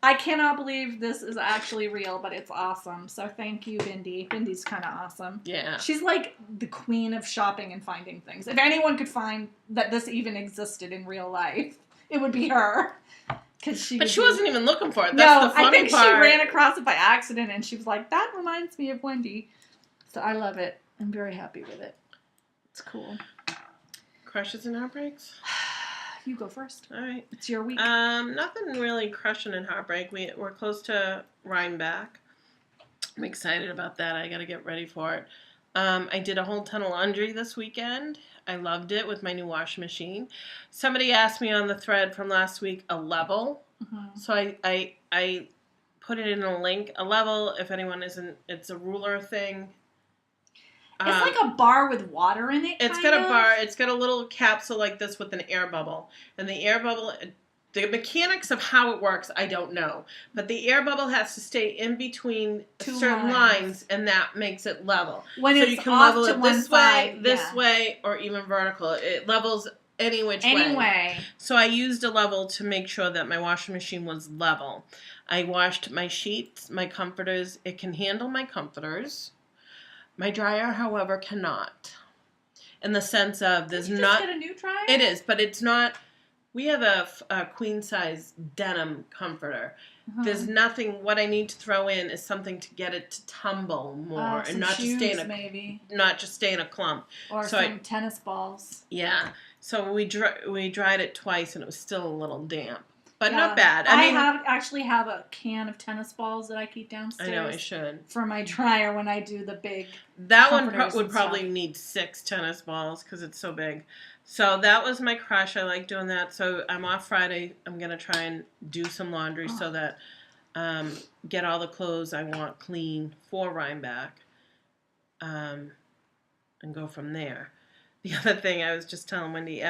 I cannot believe this is actually real, but it's awesome. So thank you, Wendy. Wendy's kind of awesome. Yeah. She's like the queen of shopping and finding things. If anyone could find that this even existed in real life, it would be her. But she wasn't even looking for it. That's the funny I think part. she ran across it by accident, and she was like, that reminds me of Wendy. So I love it. I'm very happy with it. It's cool. Crushes and heartbreaks? You go first. All right. It's your week. Nothing really crushing and heartbreak. We're close to Rybeck. I'm excited about that. I got to get ready for it. I did a whole ton of laundry this weekend. I loved it with my new washing machine. Somebody asked me on the thread from last week a level. Mm-hmm. So I put it in a link. A level, if anyone isn't, it's a ruler thing. It's like a bar with water in it. It's got a bar. It's got a little capsule like this with an air bubble. And the air bubble, the mechanics of how it works, I don't know. But the air bubble has to stay in between certain lines, and that makes it level. When so it's you can off level to it one this side, this way, or even vertical. It levels any which way. Anyway. So I used a level to make sure that my washing machine was level. I washed my sheets, my comforters. It can handle my comforters. My dryer, however, cannot. In the sense of there's Did you not... just get a new dryer? It is, but it's not... We have a queen-size denim comforter. Uh-huh. There's nothing... What I need to throw in is something to get it to tumble more. And not shoes, to stay in a... maybe. Not just stay in a clump. Or some tennis balls. Yeah. So we dried it twice, and it was still a little damp. But not bad. I mean, actually have a can of tennis balls that I keep downstairs. I know, I should. For my dryer when I do the big. That one would probably need 6 tennis balls because it's so big. So that was my crush. I like doing that. So I'm off Friday. I'm going to try and do some laundry so that get all the clothes I want clean for Rybeck and go from there. The other thing I was just telling Wendy,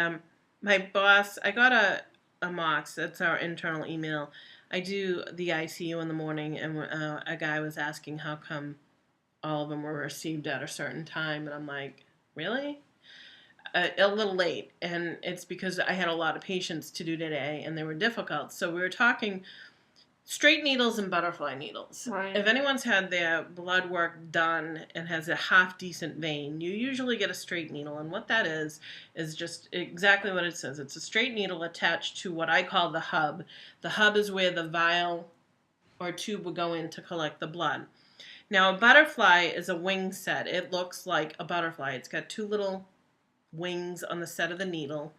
my boss, I got a Moth, that's our internal email. I do the ICU in the morning, and a guy was asking how come all of them were received at a certain time, and I'm like, really? A little late, and it's because I had a lot of patients to do today, and they were difficult. So we were talking straight needles and butterfly needles. Right. If anyone's had their blood work done and has a half-decent vein, you usually get a straight needle. And what that is just exactly what it says. It's a straight needle attached to what I call the hub. The hub is where the vial or tube will go in to collect the blood. Now, a butterfly is a wing set. It looks like a butterfly. It's got 2 little wings on the set of the needle.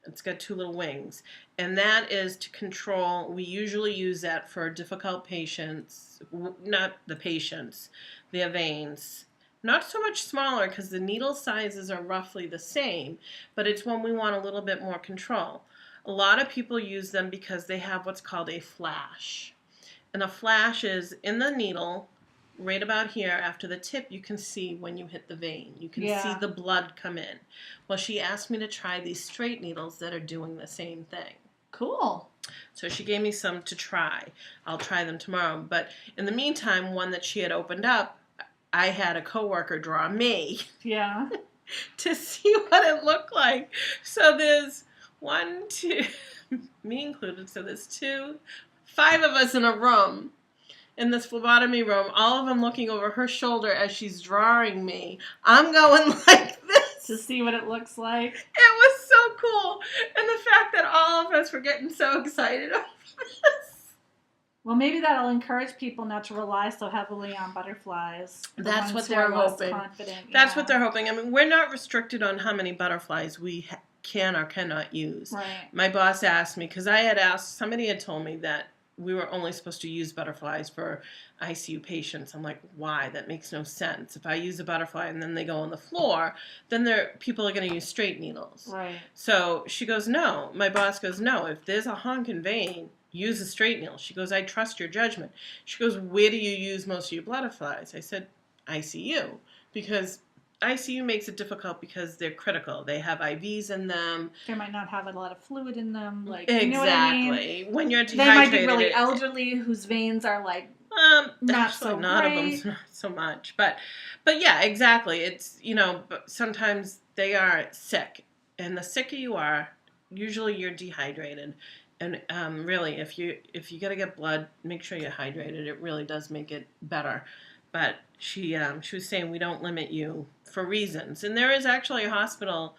It's got 2 little wings. And that is to control, we usually use that for difficult patients, not the patients, their veins. Not so much smaller because the needle sizes are roughly the same, but it's when we want a little bit more control. A lot of people use them because they have what's called a flash. And a flash is in the needle, right about here after the tip, you can see when you hit the vein. You can see the blood come in. Well, she asked me to try these straight needles that are doing the same thing. Cool. So she gave me some to try. I'll try them tomorrow. But in the meantime, one that she had opened up, I had a coworker draw me. Yeah. To see what it looked like. So there's 1, 2, me included, so there's 5 of us in a room. In this phlebotomy room, all of them looking over her shoulder as she's drawing me. I'm going like this. To see what it looks like. It was so cool. And the fact that all of us were getting so excited over this. Well, maybe that'll encourage people not to rely so heavily on butterflies. That's what they're hoping. That's what they're hoping. I mean, we're not restricted on how many butterflies we can or cannot use. Right. My boss asked me, because I had asked, somebody had told me that we were only supposed to use butterflies for ICU patients. I'm like, why? That makes no sense. If I use a butterfly and then they go on the floor, then people are going to use straight needles. Right. So she goes, no. My boss goes, no. If there's a honking vein, use a straight needle. She goes, I trust your judgment. She goes, where do you use most of your butterflies? I said, ICU. Because ICU makes it difficult because they're critical. They have IVs in them. They might not have a lot of fluid in them. Like, exactly. You know what I mean? When you're dehydrated, they might be really elderly whose veins are like not so not great. of them, not so much. But yeah, exactly. It's but sometimes they are sick, and the sicker you are, usually you're dehydrated. And really, if you gotta get blood, make sure you're hydrated. It really does make it better. But she was saying we don't limit you for reasons, and there is actually a hospital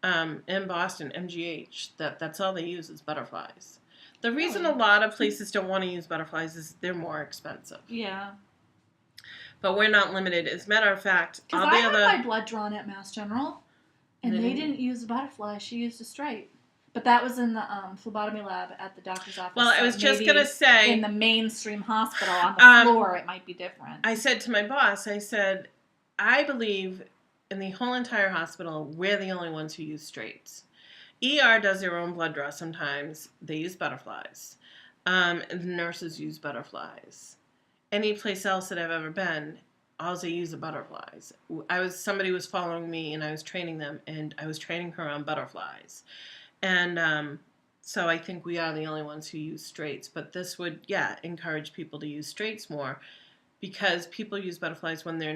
in Boston, MGH, that's all they use is butterflies. The reason a lot of places don't want to use butterflies is they're more expensive. Yeah. But we're not limited. As a matter of fact, because I had my blood drawn at Mass General, and they didn't use a butterfly. She used a straight. But that was in the phlebotomy lab at the doctor's office. Well, I was just going to say... in the mainstream hospital on the floor, it might be different. I said to my boss, I believe in the whole entire hospital, we're the only ones who use straights. ER does their own blood draw sometimes. They use butterflies. And the nurses use butterflies. Any place else that I've ever been, all they use are butterflies. Somebody was following me, and I was training them, and I was training her on butterflies. And so I think we are the only ones who use straights. But this would, encourage people to use straights more because people use butterflies when they're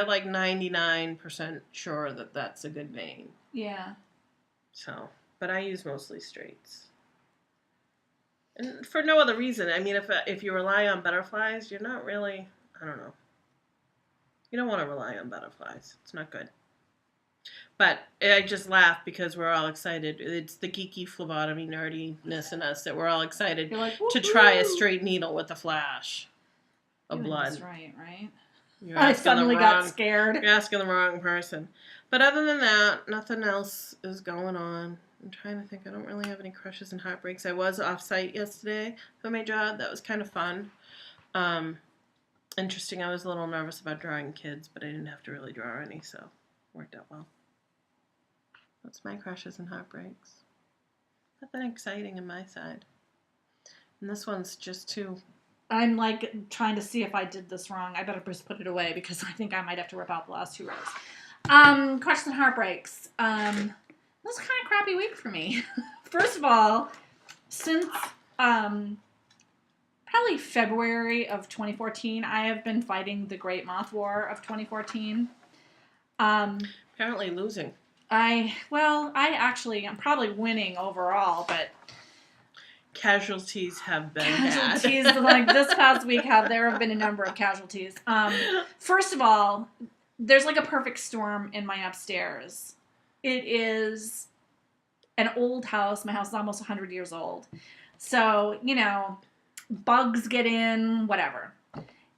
like 99% sure that that's a good vein. Yeah. So, but I use mostly straights. And for no other reason. I mean, if you rely on butterflies, you're not really, I don't know. You don't want to rely on butterflies. It's not good. But I just laugh because we're all excited. It's the geeky phlebotomy nerdiness in us that we're all excited to try a straight needle with a flash of blood. That's right? I suddenly got scared. You're asking the wrong person. But other than that, nothing else is going on. I'm trying to think. I don't really have any crushes and heartbreaks. I was off-site yesterday for my job. That was kind of fun. Interesting. I was a little nervous about drawing kids, but I didn't have to really draw any, so it worked out well. That's my crushes and heartbreaks. Nothing exciting on my side. And this one's just too... I'm like trying to see if I did this wrong. I better just put it away because I think I might have to rip out the last 2 rows. Crushes and heartbreaks. This was kind of a crappy week for me. First of all, since probably February of 2014, I have been fighting the Great Moth War of 2014. Apparently losing. I'm probably winning overall, but casualties have been like this past week there have been a number of casualties. First of all, there's like a perfect storm in my upstairs. It is an old house. My house is almost 100 years old. So, bugs get in, whatever.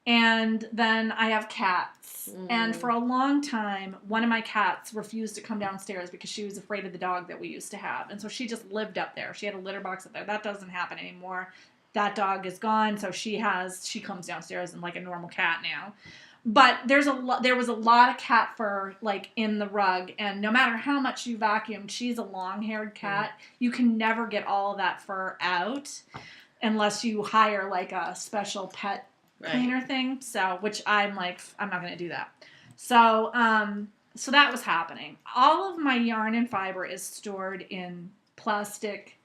And then I have cats. And for a long time, one of my cats refused to come downstairs because she was afraid of the dog that we used to have. And so she just lived up there. She had a litter box up there. That doesn't happen anymore. That dog is gone. So she comes downstairs and like a normal cat now. But there was a lot of cat fur like in the rug. And no matter how much you vacuumed, she's a long-haired cat. You can never get all of that fur out unless you hire like a special pet cleaner thing, which I'm like, I'm not going to do that. So that was happening. All of my yarn and fiber is stored in plastic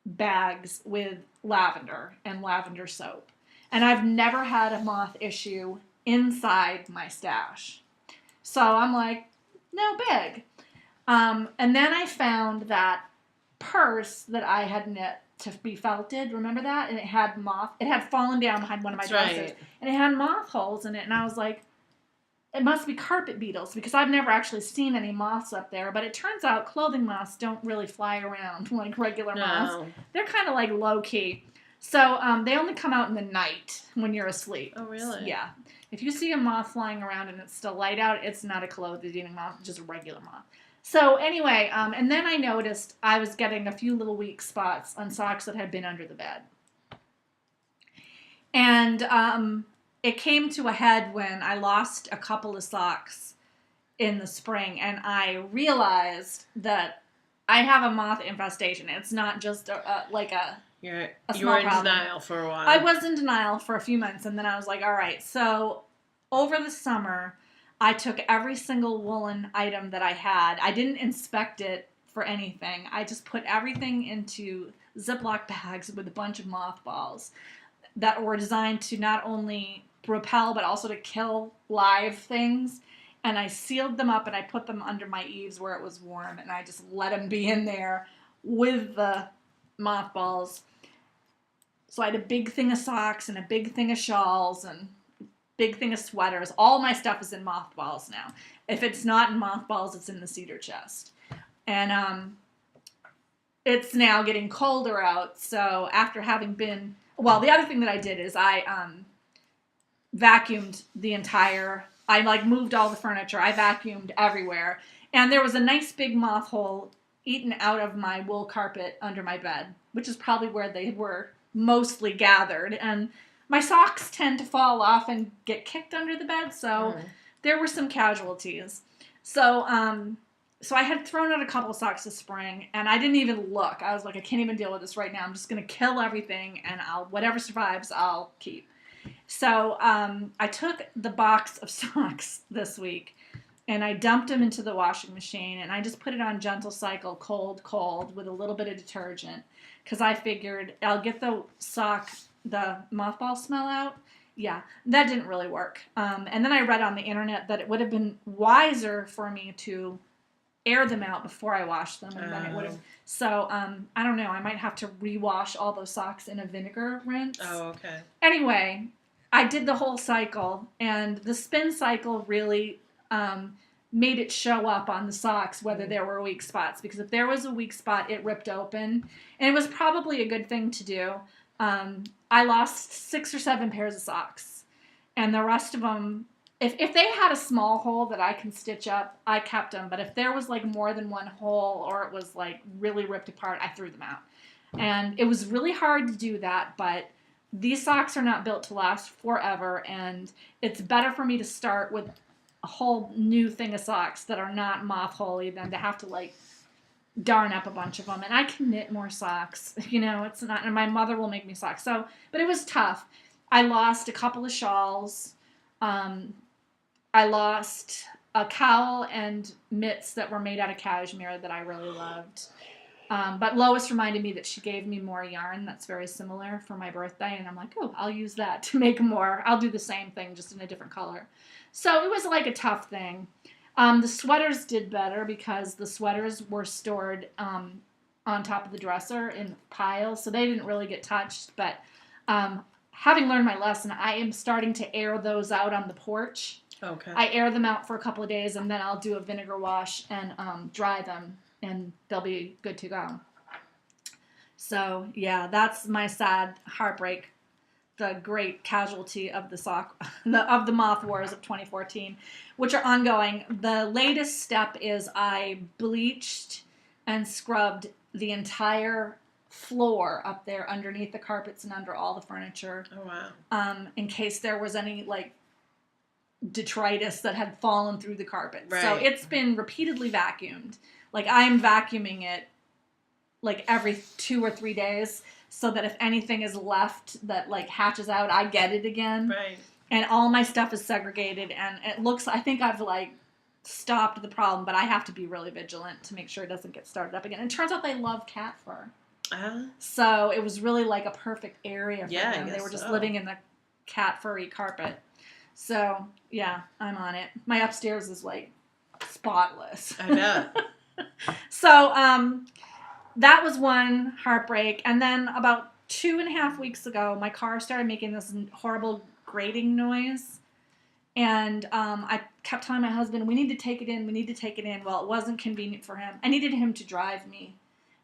bags with lavender and lavender soap. And I've never had a moth issue inside my stash. So I'm like, no big. And then I found that purse that I had knit to be felted, remember that? And it had moth. It had fallen down behind one of my dressers. And it had moth holes in it. And I was like, it must be carpet beetles because I've never actually seen any moths up there. But it turns out clothing moths don't really fly around like regular moths. They're kind of like low key. So they only come out in the night when you're asleep. Oh, really? Yeah. If you see a moth flying around and it's still light out, it's not a clothing moth, just a regular moth. So anyway, and then I noticed I was getting a few little weak spots on socks that had been under the bed. And it came to a head when I lost a couple of socks in the spring, and I realized that I have a moth infestation. It's not just you were small in problem. denial for a while. I was in denial for a few months, and then I was like, all right. So over the summer, I took every single woolen item that I had. I didn't inspect it for anything. I just put everything into Ziploc bags with a bunch of mothballs that were designed to not only repel but also to kill live things. And I sealed them up and I put them under my eaves where it was warm, and I just let them be in there with the mothballs. So I had a big thing of socks and a big thing of shawls and big thing of sweaters. All my stuff is in mothballs now. If it's not in mothballs, it's in the cedar chest. And it's now getting colder out. So after having been, well, the other thing that I did is I vacuumed the entire, I like moved all the furniture. I vacuumed everywhere. And there was a nice big moth hole eaten out of my wool carpet under my bed, which is probably where they were mostly gathered. And my socks tend to fall off and get kicked under the bed, so there were some casualties. So I had thrown out a couple of socks this spring, and I didn't even look. I was like, I can't even deal with this right now. I'm just going to kill everything, and whatever survives, I'll keep. So I took the box of socks this week, and I dumped them into the washing machine, and I just put it on gentle cycle, cold, with a little bit of detergent, because I figured I'll get the mothball smell out. Yeah, that didn't really work. And then I read on the internet that it would have been wiser for me to air them out before I wash them, and then it would have. So I don't know. I might have to rewash all those socks in a vinegar rinse. Oh, okay. Anyway, I did the whole cycle, and the spin cycle really made it show up on the socks whether there were weak spots, because if there was a weak spot, it ripped open, and it was probably a good thing to do. I lost 6 or 7 pairs of socks, and the rest of them, if they had a small hole that I can stitch up, I kept them. But if there was like more than one hole, or it was like really ripped apart, I threw them out. And it was really hard to do that, but these socks are not built to last forever, and it's better for me to start with a whole new thing of socks that are not moth holey than to have to like darn up a bunch of them. And I can knit more socks, it's not, and my mother will make me socks. So, but it was tough. I lost a couple of shawls. I lost a cowl and mitts that were made out of cashmere that I really loved. But Lois reminded me that she gave me more yarn that's very similar for my birthday. And I'm like, oh, I'll use that to make more. I'll do the same thing, just in a different color. So it was like a tough thing. The sweaters did better because the sweaters were stored on top of the dresser in piles, so they didn't really get touched. But having learned my lesson, I am starting to air those out on the porch. Okay. I air them out for a couple of days, and then I'll do a vinegar wash and dry them, and they'll be good to go. So, yeah, that's my sad heartbreak. The great casualty of the moth wars of 2014, which are ongoing. The latest step is I bleached and scrubbed the entire floor up there underneath the carpets and under all the furniture. Oh, wow. In case there was any like detritus that had fallen through the carpet. Right. So it's been repeatedly vacuumed. Like I'm vacuuming it like every 2 or 3 days, so that if anything is left that like hatches out, I get it again. Right. And all my stuff is segregated, and it looks, I think I've like stopped the problem, but I have to be really vigilant to make sure it doesn't get started up again. And it turns out they love cat fur. So it was really like a perfect area for them. They were just living in the cat furry carpet. So yeah, I'm on it. My upstairs is like spotless. I bet. So, that was one heartbreak. And then about 2.5 weeks ago, my car started making this horrible grating noise. And I kept telling my husband, we need to take it in. Well, it wasn't convenient for him. I needed him to drive me.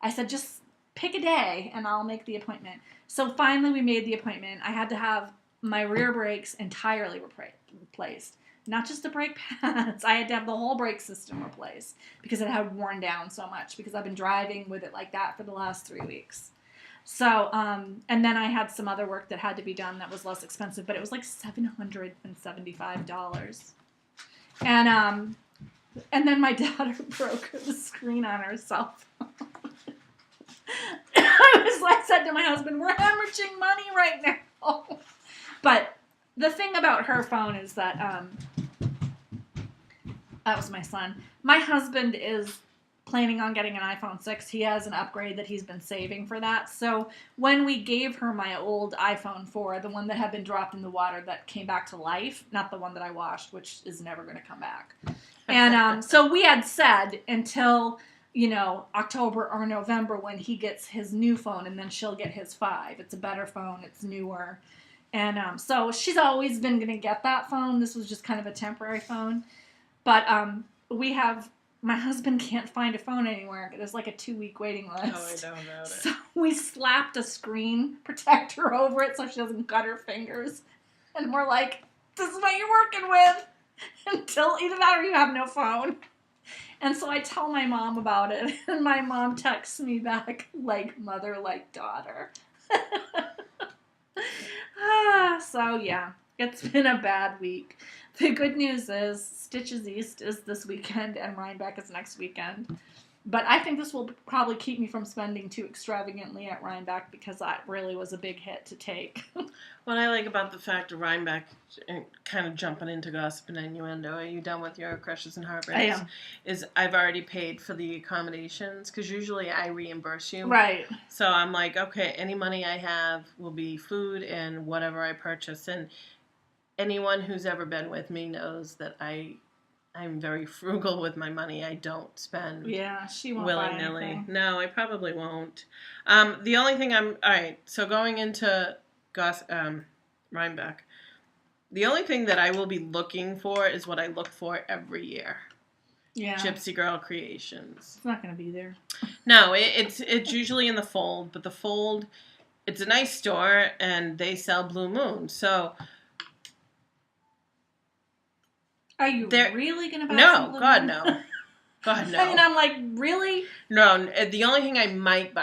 I said, just pick a day and I'll make the appointment. So finally we made the appointment. I had to have my rear brakes entirely replaced. Not just the brake pads. I had to have the whole brake system replaced because it had worn down so much, because I've been driving with it like that for the last 3 weeks. So, and then I had some other work that had to be done that was less expensive, but it was like $775. And then my daughter broke the screen on her cell phone. I said to my husband, we're hemorrhaging money right now. But the thing about her phone is that That was my son. My husband is planning on getting an iPhone 6. He has an upgrade that he's been saving for that. So when we gave her my old iPhone 4, the one that had been dropped in the water that came back to life, not the one that I washed, which is never going to come back. And so we had said until, October or November when he gets his new phone, and then she'll get his 5. It's a better phone. It's newer. And so she's always been going to get that phone. This was just kind of a temporary phone. But my husband can't find a phone anywhere. There's like a 2-week waiting list. Oh, I know about it. So we slapped a screen protector over it so she doesn't cut her fingers. And we're like, this is what you're working with until either that or you have no phone. And so I tell my mom about it, and my mom texts me back like mother, like daughter. So yeah, it's been a bad week. The good news is Stitches East is this weekend and Rybeck is next weekend. But I think this will probably keep me from spending too extravagantly at Rybeck because that really was a big hit to take. What I like about the fact of Rybeck, kind of jumping into gossip and innuendo, are you done with your crushes and heartbreaks? I am. Is I've already paid for the accommodations because usually I reimburse you. Right. So I'm like, okay, any money I have will be food and whatever I purchase. And anyone who's ever been with me knows that I'm very frugal with my money. I don't spend she won't willy-nilly. buy anything. No, I probably won't. The only thing all right, so going into Rybeck, the only thing that I will be looking for is what I look for every year. Yeah. Gypsy Girl Creations. It's not going to be there. No, it's usually in the Fold, but the Fold, it's a nice store, and they sell Blue Moon, so... Are you really going to buy No, some Blue God, Moon? no. God, no. I mean, I'm like, really? No, the only thing I might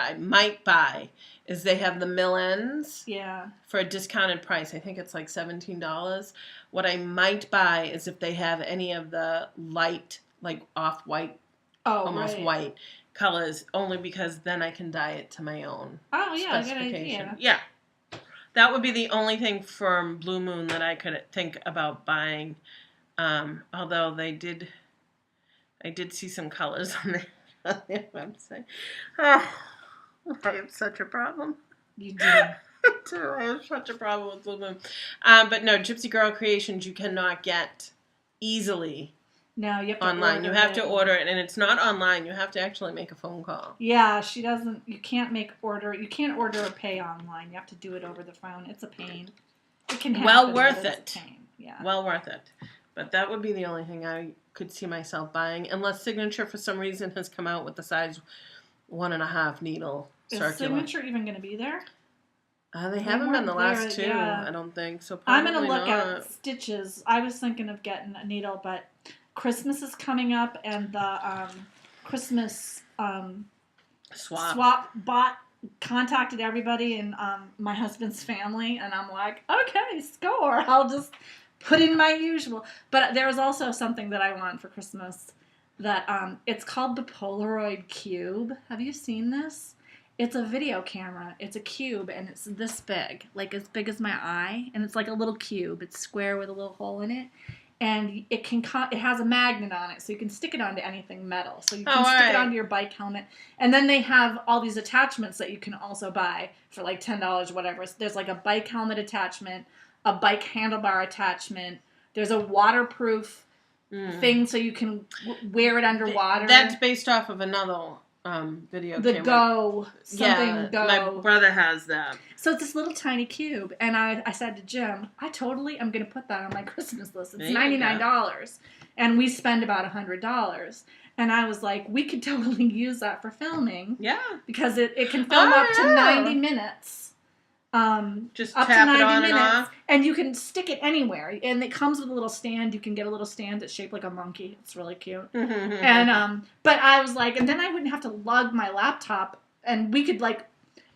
buy, is they have the mill ends. Yeah. For a discounted price. I think it's like $17. What I might buy is if they have any of the light, like off-white, almost white colors, only because then I can dye it to my own specification. Yeah. That would be the only thing from Blue Moon that I could think about buying. Although I did see some colors on their website. Oh, I have such a problem. You do. I have such a problem with Blue Moon. But no, Gypsy Girl Creations you cannot get easily. No, you have to online. order You have it. to order it, and it's not online. You have to actually make a phone call. Yeah, she doesn't. You can't order or pay online. You have to do it over the phone. It's a pain. It can happen. Well worth it. it. A pain. Yeah. Well worth it. But that would be the only thing I could see myself buying, unless Signature for some reason has come out with the size 1.5 needle circular. Is Signature even going to be there? They haven't been the last two, I don't think. So probably I'm going to look not. at Stitches. I was thinking of getting a needle, but Christmas is coming up, and the Christmas swap bot contacted everybody in my husband's family, and I'm like, okay, score. I'll just put in my usual. But there was also something that I want for Christmas that it's called the Polaroid Cube. Have you seen this? It's a video camera. It's a cube, and it's this big, like as big as my eye, and it's like a little cube. It's square with a little hole in it, and it has a magnet on it, so you can stick it onto anything metal. So you can stick it onto your bike helmet, and then they have all these attachments that you can also buy for like $10 or whatever. So there's like a bike helmet attachment, a bike handlebar attachment. There's a waterproof thing so you can wear it underwater. That's based off of another video the camera. Go. Something Go. My brother has that. So it's this little tiny cube. And I said to Jim, I totally am going to put that on my Christmas list. It's $99. And we spend about $100. And I was like, we could totally use that for filming. Yeah. Because it can film up to 90 minutes. Just up tap to 90 it on minutes, and off. And you can stick it anywhere. And it comes with a little stand. You can get a little stand that's shaped like a monkey. It's really cute. And but I was like, and then I wouldn't have to lug my laptop. And we could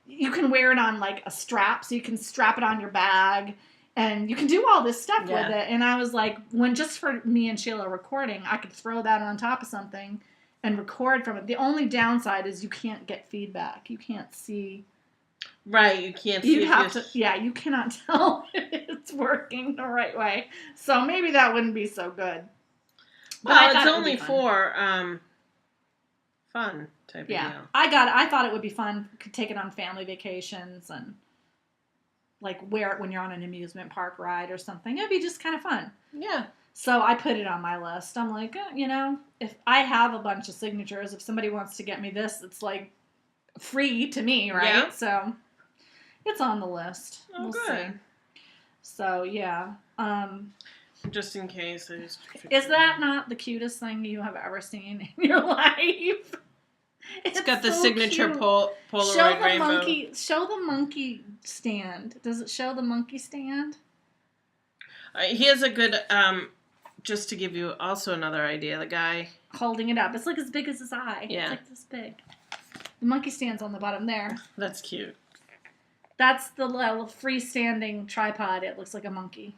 you can wear it on like a strap, so you can strap it on your bag, and you can do all this stuff with it. And I was like, when just for me and Sheila recording, I could throw that on top of something and record from it. The only downside is you can't get feedback. You can't see. Right, you can't see. You cannot tell if it's working the right way. So maybe that wouldn't be so good. Well, it's only for fun type of deal. I thought it would be fun. Could take it on family vacations and like wear it when you're on an amusement park ride or something. It'd be just kind of fun. Yeah. So I put it on my list. I'm like, if I have a bunch of signatures, if somebody wants to get me this, it's like free to me, right? Yeah. So it's on the list. Oh, we'll good. see. So yeah. Just in case. Is that not the cutest thing you have ever seen in your life? It's got the signature Polaroid rainbow. Show the monkey stand. Does it show the monkey stand? Here's a good, just to give you also another idea. The guy holding it up. It's like as big as his eye. Yeah. It's like this big. The monkey stand's on the bottom there. That's cute. That's the little freestanding tripod. It looks like a monkey.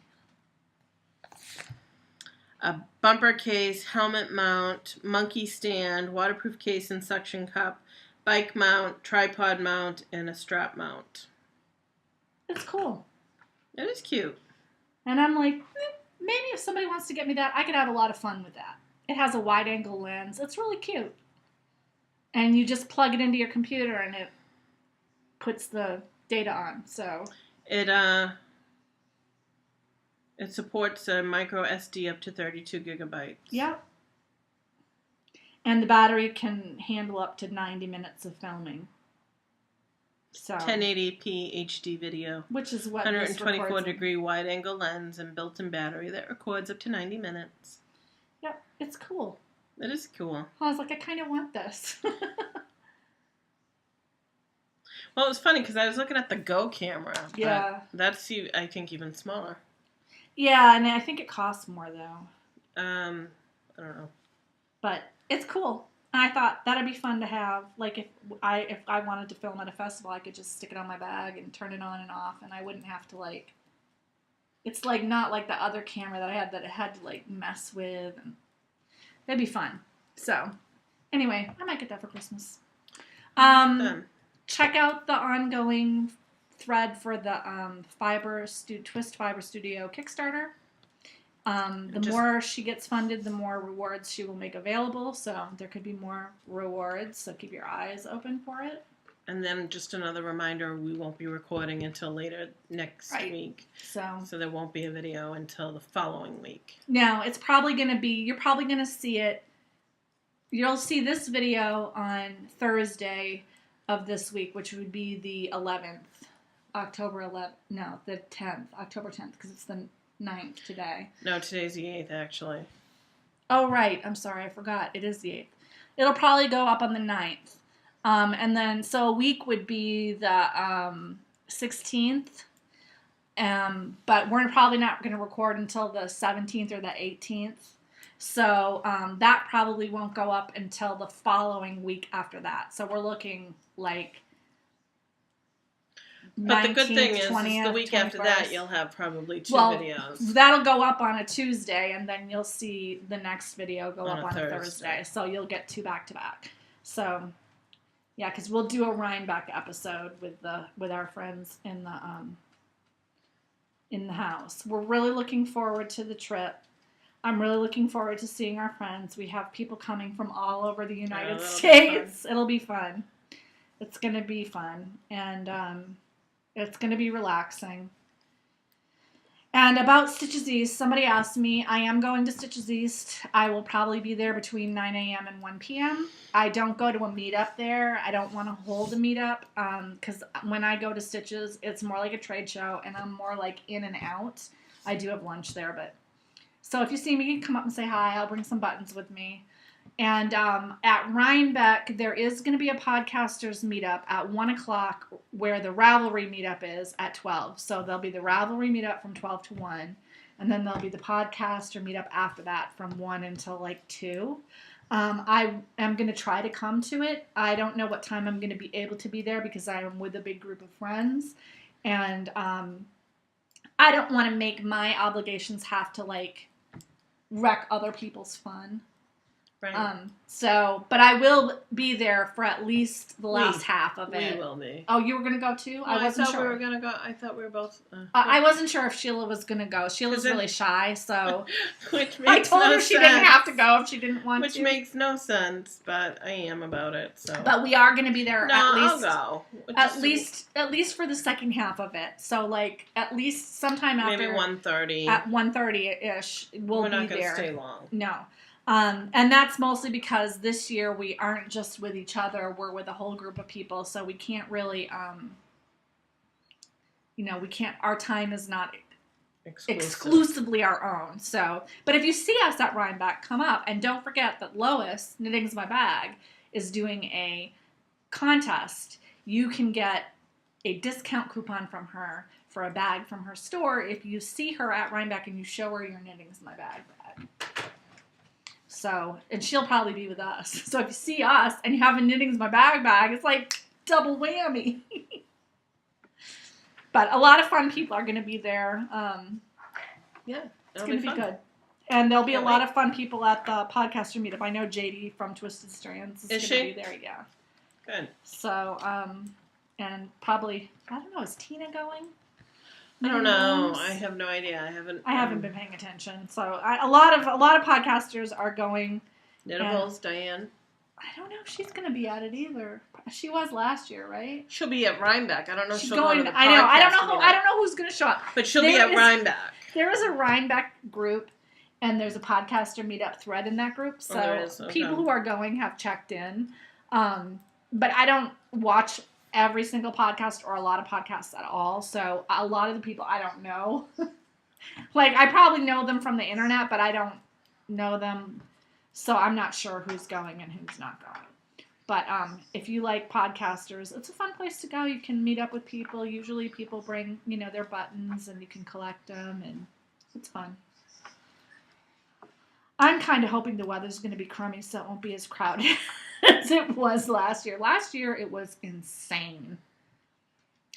A bumper case, helmet mount, monkey stand, waterproof case and suction cup, bike mount, tripod mount, and a strap mount. It's cool. It is cute. And I'm like, maybe if somebody wants to get me that, I could have a lot of fun with that. It has a wide angle lens. It's really cute. And you just plug it into your computer and it puts the data on. So it supports a micro SD up to 32 gigabytes. Yep. And the battery can handle up to 90 minutes of filming. So 1080p HD video. Which is what 124 degree wide angle lens and built-in battery that records up to 90 minutes. Yep, it's cool. It is cool. I was like, I kind of want this. Well, it was funny because I was looking at the Go camera. Yeah. That's, I think, even smaller. Yeah, and I think it costs more, though. I don't know. But it's cool. And I thought that'd be fun to have. Like, if I wanted to film at a festival, I could just stick it on my bag and turn it on and off, and I wouldn't have to, like... It's, like, not like the other camera that I had to, like, mess with. And that'd be fun. So, anyway, I might get that for Christmas. Check out the ongoing thread for the Twist Fiber Studio Kickstarter. The more she gets funded, the more rewards she will make available. So there could be more rewards. So keep your eyes open for it. And then just another reminder, we won't be recording until later next week. So there won't be a video until the following week. No, it's probably going to be, you're probably going to see it. You'll see this video on Thursday of this week, which would be the 11th. October 11th. No, the 10th. October 10th, because it's the 9th today. No, today's the 8th, actually. Oh, right. I'm sorry. I forgot. It is the 8th. It'll probably go up on the 9th. And then, so a week would be the 16th. But we're probably not going to record until the 17th or the 18th. So that probably won't go up until the following week after that. So we're looking like... But the good thing is 20th, the week 21st. after that, you'll have probably two videos. That'll go up on a Tuesday, and then you'll see the next video go up on a Thursday. So you'll get two back-to-back. So, yeah, because we'll do a Rybeck episode with our friends in the house. We're really looking forward to the trip. I'm really looking forward to seeing our friends. We have people coming from all over the United States. It'll be fun. It's going to be fun. And it's going to be relaxing. And about Stitches East, somebody asked me, I am going to Stitches East. I will probably be there between 9 a.m. and 1 p.m. I don't go to a meetup there. I don't want to hold a meetup because when I go to Stitches, it's more like a trade show, and I'm more like in and out. I do have lunch there, but... So if you see me, come up and say hi. I'll bring some buttons with me. And at Rybeck, there is going to be a podcasters meetup at 1 o'clock where the Ravelry meetup is at 12. So there'll be the Ravelry meetup from 12 to 1. And then there'll be the podcaster meetup after that from 1 until like 2. I am going to try to come to it. I don't know what time I'm going to be able to be there because I am with a big group of friends. And I don't want to make my obligations have to like wreck other people's fun. Right. But I will be there for at least the last half of it. We will be. Oh, you were going to go too? No, I wasn't sure. We were going to go. I thought we were both. I wasn't sure if Sheila was going to go. Sheila's really shy, so. Which makes I told her she didn't have to go if she didn't want to. Which makes no sense, but I am about it, so. But we are going to be there at least. I'll go. At least for the second half of it. So, like, at least sometime after. Maybe 1:30. At 1:30-ish, we'll be there. We're not going to stay long. No. And that's mostly because this year we aren't just with each other, we're with a whole group of people, so we can't really, our time is not exclusively our own. So, but if you see us at Rybeck, come up, and don't forget that Lois, Knitting's My Bag, is doing a contest. You can get a discount coupon from her for a bag from her store if you see her at Rybeck and you show her your Knitting's My Bag bag. So, and she'll probably be with us. So if you see us and you have a Knitting's My Bag, it's like double whammy. But a lot of fun people are going to be there. Yeah, it's going to be good. And there'll be a lot of fun people at the podcaster meetup. I know JD from Twisted Strands is going to be there. Yeah. Good. So, and probably, I don't know, is Tina going? I don't know. I have no idea. I haven't been paying attention. So a lot of podcasters are going. Knittables, Diane. I don't know if she's going to be at it either. She was last year, right? She'll be at Rybeck. I don't know if she'll going. Go to the I know. I don't know who's going to show up. But she'll be at Rybeck. There is a Rybeck group, and there's a podcaster meetup thread in that group. So people who are going have checked in. But I don't watch every single podcast or a lot of podcasts at all. So a lot of the people I don't know. Like, I probably know them from the internet, but I don't know them. So I'm not sure who's going and who's not going. But if you like podcasters, it's a fun place to go. You can meet up with people. Usually people bring, their buttons and you can collect them, and it's fun. I'm kind of hoping the weather's going to be crummy so it won't be as crowded as it was last year. Last year it was insane.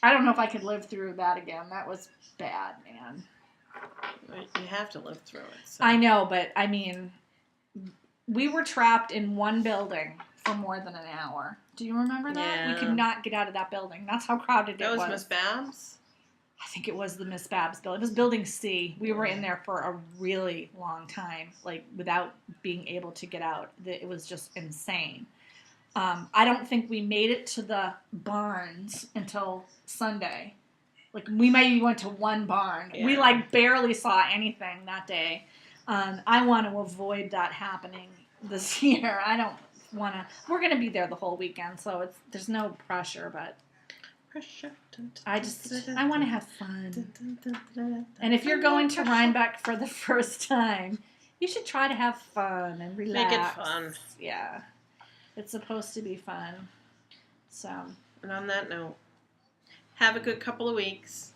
I don't know if I could live through that again. That was bad, man. You have to live through it. So. I know, but I mean, we were trapped in one building for more than an hour. Do you remember that? Yeah. We could not get out of that building. That's how crowded it was. That was Miss Babs? I think it was the Miss Babs building. It was Building C. We were in there for a really long time, like, without being able to get out. It was just insane. I don't think we made it to the barns until Sunday. Like, we maybe went to one barn. Yeah. We, barely saw anything that day. I want to avoid that happening this year. I don't want to. We're going to be there the whole weekend, so there's no pressure, but I want to have fun. And if you're going to Rybeck for the first time, you should try to have fun and relax. Make it fun. Yeah. It's supposed to be fun. So. And on that note, have a good couple of weeks.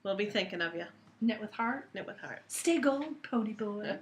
We'll be thinking of you. Knit with heart. Knit with heart. Stay gold, pony boy.